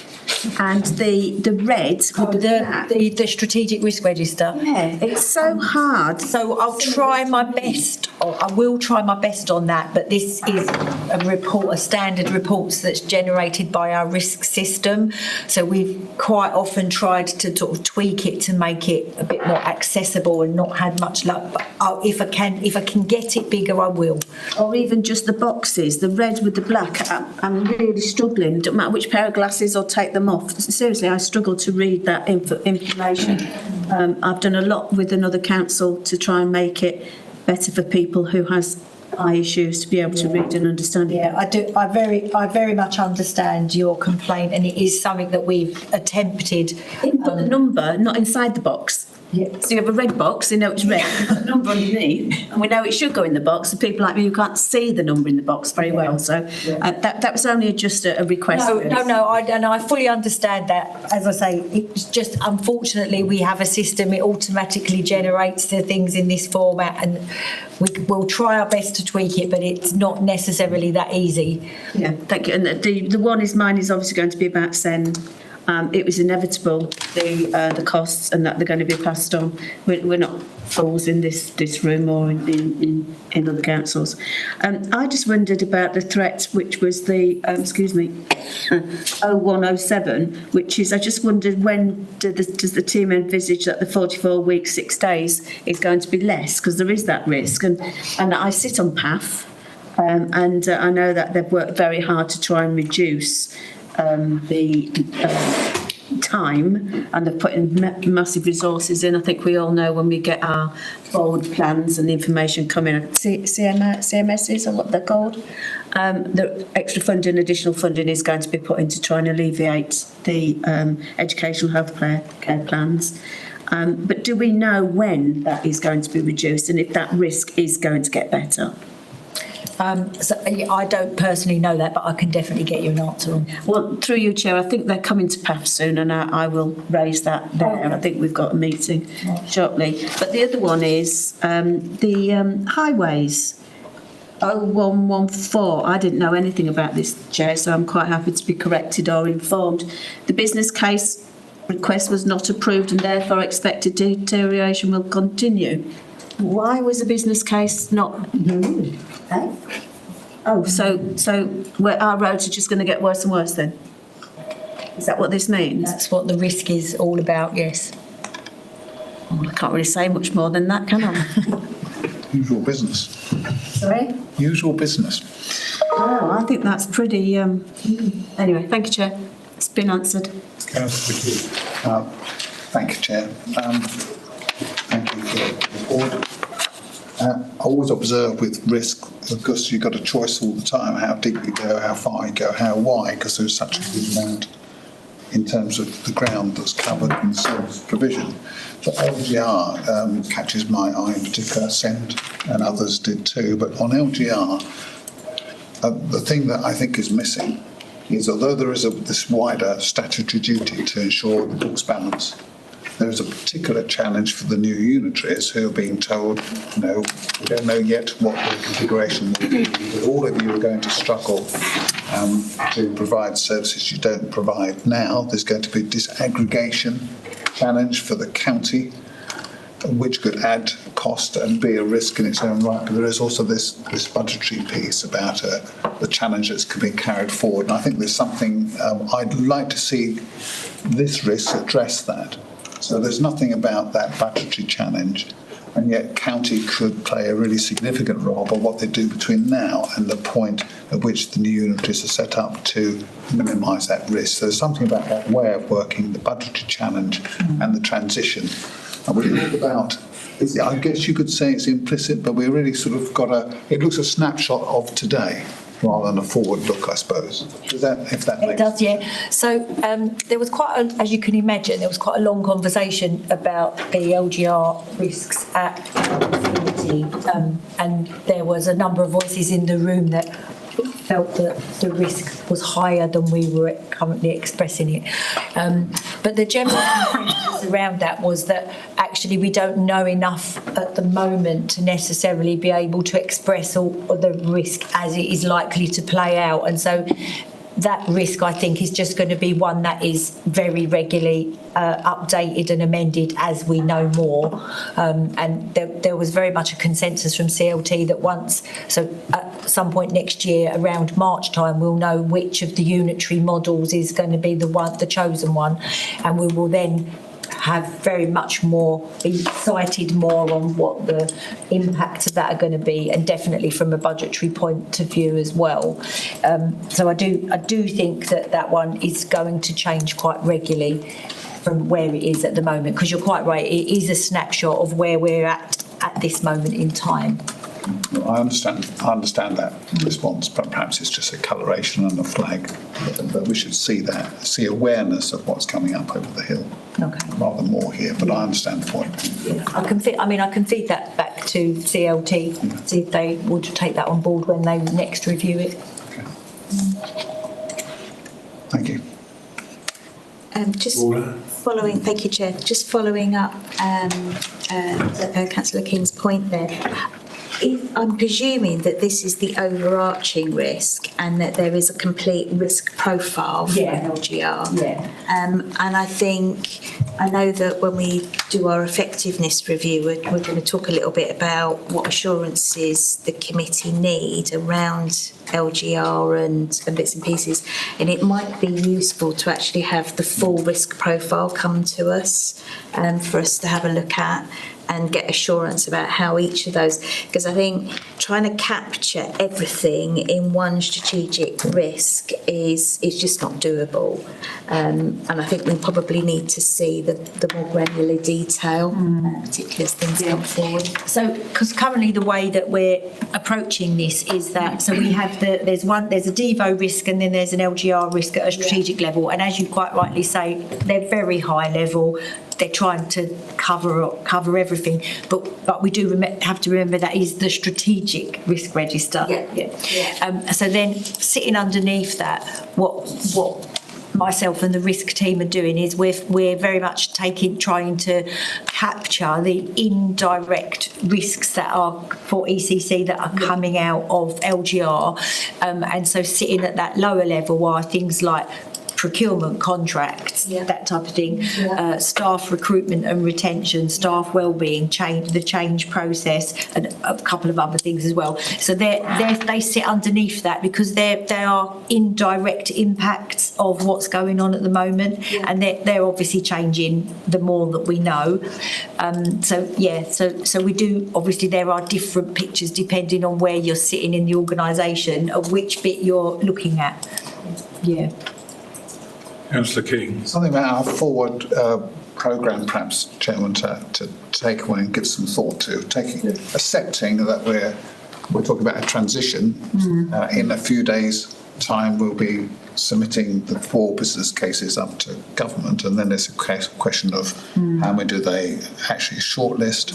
And the red, the strategic risk register. Yeah, it's so hard. So I'll try my best, or I will try my best on that. But this is a standard report that's generated by our risk system. So we've quite often tried to sort of tweak it to make it a bit more accessible and not had much luck. But if I can get it bigger, I will. Or even just the boxes, the red with the black. I'm really struggling. Don't matter which pair of glasses or take them off. Seriously, I struggle to read that information. I've done a lot with another council to try and make it better for people who has eye issues to be able to read and understand it. Yeah, I do. I very much understand your complaint, and it is something that we've attempted. Put the number not inside the box. Yeah. So you have a red box, you know it's red, you put the number underneath, and we know it should go in the box. So people like me who can't see the number in the box very well. So that was only just a request. No, I fully understand that. As I say, it's just unfortunately we have a system, it automatically generates the things in this format, and we'll try our best to tweak it, but it's not necessarily that easy. Yeah, thank you. And the one is mine is obviously going to be about send. It was inevitable, the costs, and that they're going to be passed on. We're not fools in this room or in other councils. I just wondered about the threat, which was the 0107, which is, I just wondered when does the team envisage that the 44 weeks, 6 days is going to be less, because there is that risk. And I sit on PAF, and I know that they've worked very hard to try and reduce the time, and they've put in massive resources in. I think we all know when we get our board plans and the information coming, CMSs or what they're called, the extra funding, additional funding is going to be put in to try and alleviate the educational health care plans. But do we know when that is going to be reduced and if that risk is going to get better? I don't personally know that, but I can definitely get you an answer on. Well, through you, Chair, I think they're coming to PAF soon, and I will raise that there. I think we've got a meeting shortly. But the other one is the highways. 0114. I didn't know anything about this, Chair, so I'm quite happy to be corrected or informed. The business case request was not approved, and therefore expected deterioration will continue. Why was the business case not? Oh, so our roads are just going to get worse and worse then? Is that what this means? That's what the risk is all about, yes. Oh, I can't really say much more than that, can I? Usual business. Sorry? Usual business. Oh, I think that's pretty... Anyway, thank you, Chair. It's been answered. Thank you, Chair. Thank you for the report. I always observe with risk, because you've got a choice all the time, how deep you go, how far you go, how wide, because there's such a good amount in terms of the ground that's covered in service provision. The LGR catches my eye in particular, SEND and others did too, but on LGR, the thing that I think is missing is, although there is this wider statutory duty to ensure the books balance, there is a particular challenge for the new unitaries who are being told, we don't know yet what the configuration will be, but all of you are going to struggle to provide services you don't provide now. There's going to be a disaggregation challenge for the county, which could add cost and be a risk in its own right. But there is also this budgetary piece about the challenge that's being carried forward. And I think there's something I'd like to see this risk address that. So there's nothing about that budgetary challenge, and yet county could play a really significant role by what they do between now and the point at which the new unitaries are set up to minimise that risk. So there's something about that way of working, the budgetary challenge and the transition. And we talk about, I guess you could say it's implicit, but we really sort of it looks a snapshot of today rather than a forward look, I suppose. Does that, if that makes sense? It does, yeah. So there was as you can imagine, there was quite a long conversation about the LGR risks at Affinity, and there was a number of voices in the room that felt that the risk was higher than we were currently expressing it. But the general consensus around that was that actually we don't know enough at the moment to necessarily be able to express all the risk as it is likely to play out. And so that risk, I think, is just going to be one that is very regularly updated and amended as we know more. And there was very much a consensus from CLT that at some point next year, around March time, we'll know which of the unitary models is going to be the chosen one, and we will then have very much more cited more on what the impacts of that are going to be, and definitely from a budgetary point of view as well. So I do think that one is going to change quite regularly from where it is at the moment, because you're quite right, it is a snapshot of where we're at this moment in time. I understand that response, but perhaps it's just a coloration and a flag. But we should see awareness of what's coming up over the hill. Okay. Rather more here, but I understand the point. I can feed that back to CLT, see if they would take that on board when they next review it. Okay. Thank you. Thank you, Chair. Just following up Councillor King's point there. I'm presuming that this is the overarching risk and that there is a complete risk profile for LGR. Yeah. And I know that when we do our effectiveness review, we're going to talk a little bit about what assurances the committee need around LGR and bits and pieces. And it might be useful to actually have the full risk profile come to us for us to have a look at and get assurance about how each of those, because I think trying to capture everything in one strategic risk is just not doable. And I think we probably need to see the more granular detail, particularly as things come forward. So, because currently the way that we're approaching this is that, so we have there's a Devo risk and then there's an LGR risk at a strategic level. And as you quite rightly say, they're very high level. They're trying to cover everything, but we do have to remember that is the strategic risk register. So then, sitting underneath that, what myself and the risk team are doing is we're very much trying to capture the indirect risks that are for ECC that are coming out of LGR, and so sitting at that lower level are things like procurement contracts, that type of thing, staff recruitment and retention, staff wellbeing, the change process, and a couple of other things as well. So they sit underneath that because they are indirect impacts of what's going on at the moment, and they're obviously changing the more that we know. So we do, obviously there are different pictures depending on where you're sitting in the organisation of which bit you're looking at. Yeah. Councillor King. Something about our forward programme, perhaps, Chairman, to take away and give some thought to, accepting that we're talking about a transition. In a few days' time, we'll be submitting the 4 business cases up to government, and then there's a question of how many do they actually shortlist,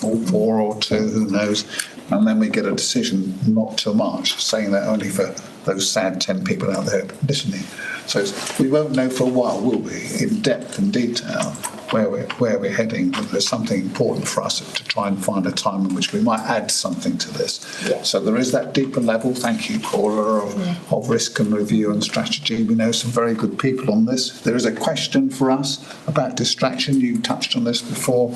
all 4 or 2, who knows, and then we get a decision not till March, saying that only for those sad 10 people out there listening. So we won't know for a while, will we, in depth and detail, where we're heading, but there's something important for us to try and find a time in which we might add something to this. Yeah. So there is that deeper level, thank you, Paula, of risk and review and strategy. We know some very good people on this. There is a question for us about distraction. You touched on this before,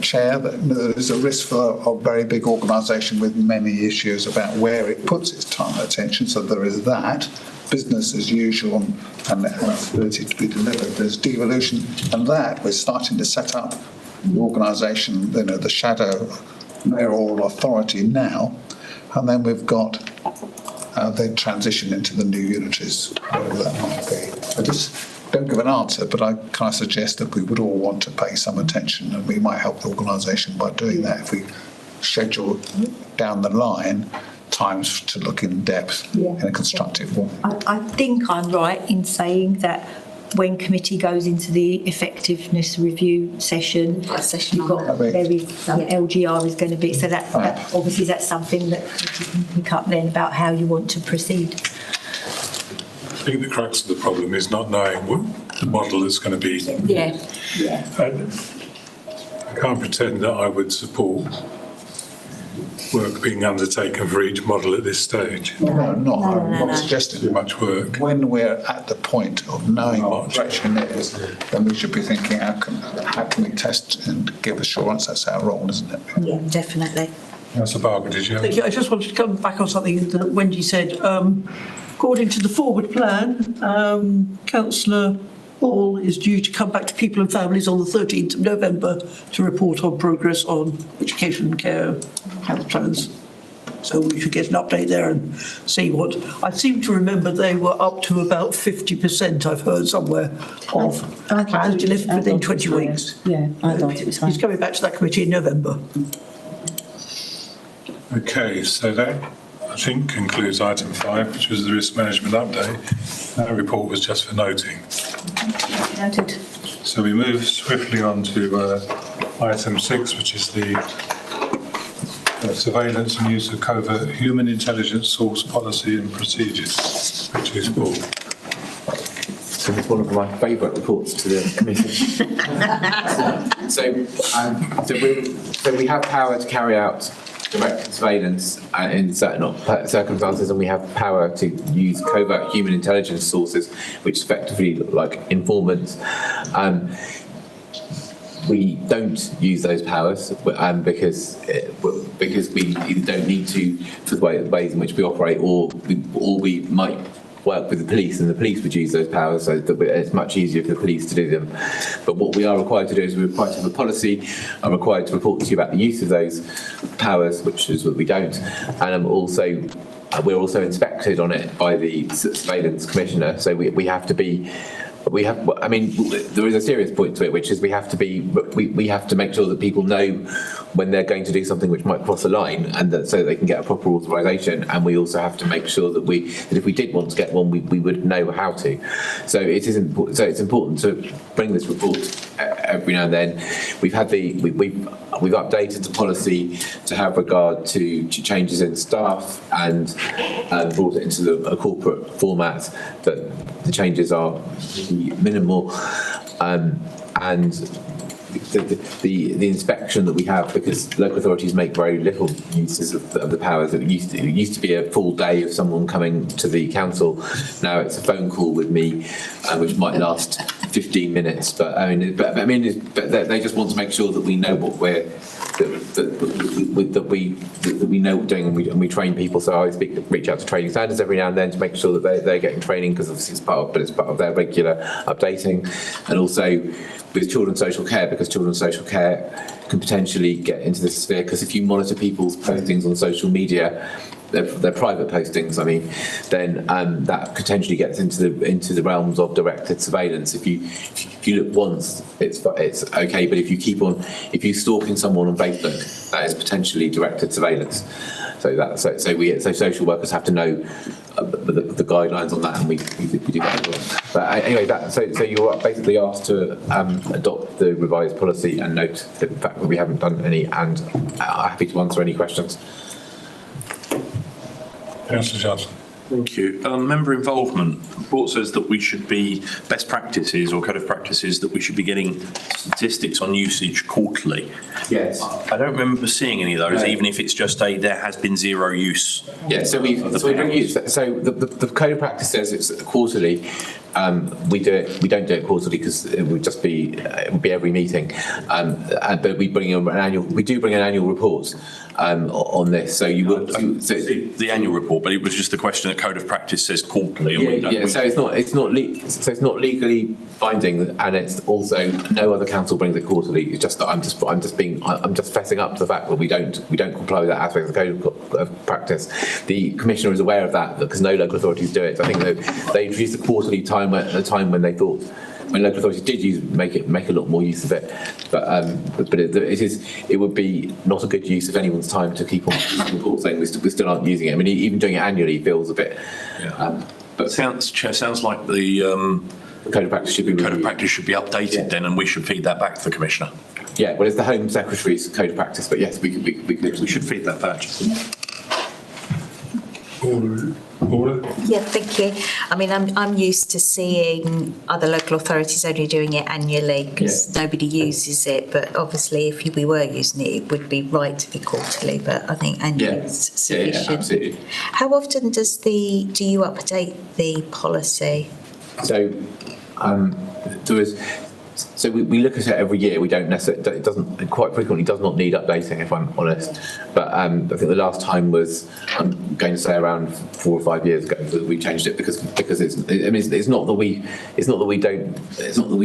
Chair, that there is a risk for a very big organisation with many issues about where it puts its time and attention. So there is that. Business as usual and the ability to be delivered. There's devolution, and that we're starting to set up the organisation, the shadow mayoral authority now, and then we've got the transition into the new unitaries, whatever that might be. I just don't give an answer, but I kind of suggest that we would all want to pay some attention, and we might help the organisation by doing that if we schedule down the line times to look in depth in a constructive way. I think I'm right in saying that when committee goes into the effectiveness review session, you've got LGR is going to be, so that obviously that's something that you can pick up then about how you want to proceed. I think the crux of the problem is not knowing what the model is going to be. Yeah. I can't pretend that I would support work being undertaken for each model at this stage. I'm not suggesting too much work. When we're at the point of knowing what direction it is, then we should be thinking how can we test and give assurance that's our role, isn't it? Yeah, definitely. Councillor Barker, did you? Thank you. I just wanted to come back on something that Wendy said. According to the forward plan, Councillor Hall is due to come back to people and families on the 13th of November to report on progress on education, care, health plans. So we should get an update there and see what. I seem to remember they were up to about 50%, I've heard somewhere, of plans delivered within 20 weeks. Yeah, I thought it was fine. He's coming back to that committee in November. Okay, so that I think concludes item 5, which was the risk management update. That report was just for noting. Noted. So we move swiftly on to item 6, which is the surveillance and use of covert human intelligence source policy and procedures, which is Paul. So it's one of my favourite reports to the committee. So we have power to carry out direct surveillance in certain circumstances, and we have power to use covert human intelligence sources, which effectively look like informants. We don't use those powers because we either don't need to for the ways in which we operate, or we might work with the police, and the police would use those powers, so that it's much easier for the police to do them. But what we are required to do is we're required to have a policy, I'm required to report to you about the use of those powers, which is what we don't, and we're also inspected on it by the Surveillance Commissioner, so we have to be. I mean, there is a serious point to it, which is we have to make sure that people know when they're going to do something which might cross a line, and so that they can get a proper authorisation. And we also have to make sure that if we did want to get one, we would know how to. So it is important. So it's important to bring this report every now and then. We've updated the policy to have regard to changes in staff and brought it into a corporate format that the changes are minimal, and the inspection that we have, because local authorities make very little uses of the powers. It used to be a full day of someone coming to the council. Now it's a phone call with me, which might last 15 minutes. But they just want to make sure that we know what we know what we're doing, and we train people. So I reach out to training standards every now and then to make sure that they're getting training, because obviously it's part of their regular updating, and also with children's social care, because children's social care can potentially get into this sphere, because if you monitor people's postings on social media, their private postings, then that potentially gets into the realms of directed surveillance. If you look once, it's okay, but if you stalking someone on Facebook, that is potentially directed surveillance. So social workers have to know the guidelines on that, and we do that as well. But anyway, so you're basically asked to adopt the revised policy and note the fact that we haven't done any, and happy to answer any questions. Councillor Johnson. Thank you. Member involvement. The report says that we should be best practices or code of practices that we should be getting statistics on usage quarterly. Yes. I don't remember seeing any of those, even if it's just there has been zero use. Yeah, so we don't use, so the code of practice says it's quarterly. We don't do it quarterly because it would just be, it would be every meeting. But we do bring an annual report on this. So you would, the annual report, but it was just the question that code of practice says quarterly. And so it's not legally binding, and it's also no other council brings it quarterly. It's just that I'm just fessing up to the fact that we don't comply with that aspect of the code of practice. The commissioner is aware of that because no local authorities do it. I think they introduced the quarterly time at a time when they thought, when local authorities did make a lot more use of it, but it would be not a good use of anyone's time to keep on saying we still aren't using it. I mean, even doing it annually feels a bit. Yeah. But Chair, sounds like the code of practice should be updated then, and we should feed that back to the commissioner. Yeah, well, it's the Home Secretary's code of practice, but yes, we should feed that back. Paula? Yeah, thank you. I mean, I'm used to seeing other local authorities only doing it annually because nobody uses it. But obviously, if we were using it, it would be right to be quarterly. But I think annually is sufficient. Yeah, absolutely. How often do you update the policy? So So we look at it every year. We don't necessarily, quite frequently does not need updating, if I'm honest. But I think the last time was, I'm going to say around 4 or 5 years ago that we changed it because it's not that we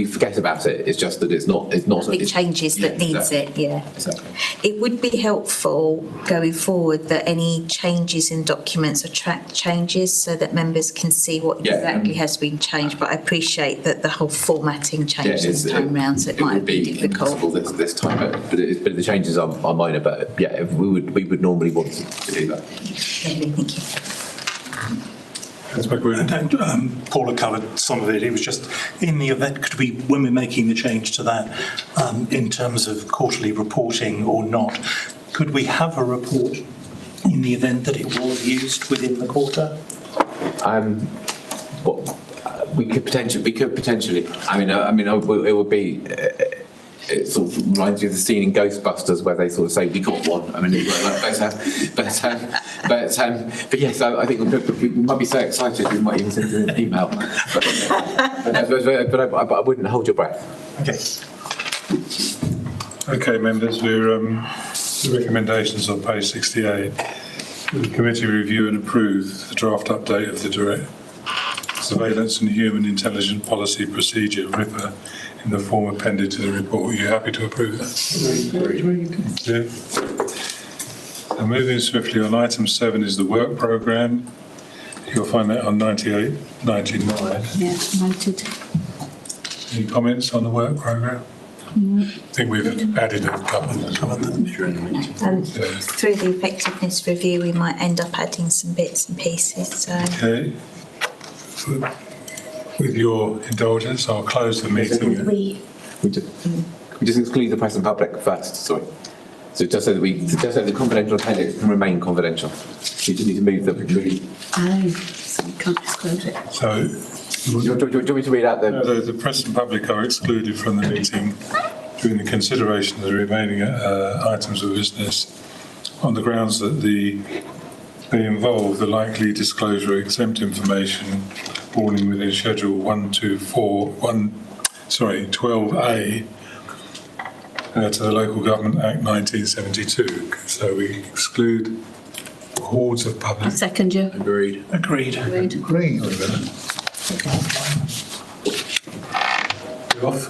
forget about it. It's just that it's not big changes that needs it. Yeah. Exactly. It would be helpful going forward that any changes in documents are tracked changes so that members can see what exactly has been changed. But I appreciate that the whole formatting changed this time round, so it might be difficult this time. But the changes are minor. But yeah, we would normally want to do that. Thank you. Paula covered some of it. It was just in the event, when we're making the change to that, in terms of quarterly reporting or not, could we have a report in the event that it was used within the quarter? We could potentially. I mean, it would be. It sort of reminds you of the scene in Ghostbusters where they sort of say we got one. I mean, but yes, I think we might be so excited we might even send an email. But I wouldn't hold your breath. Okay, members, we're the recommendations on page 68. The committee review and approve the draft update of the direct surveillance and human intelligence policy procedure RIPA in the form appended to the report. Are you happy to approve that? Thank you. So moving swiftly on item 7 is the work programme. You'll find that on 98, 99. Yeah, noted. Any comments on the work programme? I think we've added a couple of them. Through the effectiveness review, we might end up adding some bits and pieces. So. Okay. With your indulgence, I'll close the meeting. We just exclude the press and public first. Sorry. So just so that the confidential appendix can remain confidential. You just need to move the. Oh, so we can't disclose it. So. Do you want me to read out the press and public are excluded from the meeting during the consideration of the remaining items of business on the grounds that they involve the likely disclosure of exempt information falling within Schedule 12A to the Local Government Act 1972. So we exclude hordes of public. I second you. Agreed. You're off.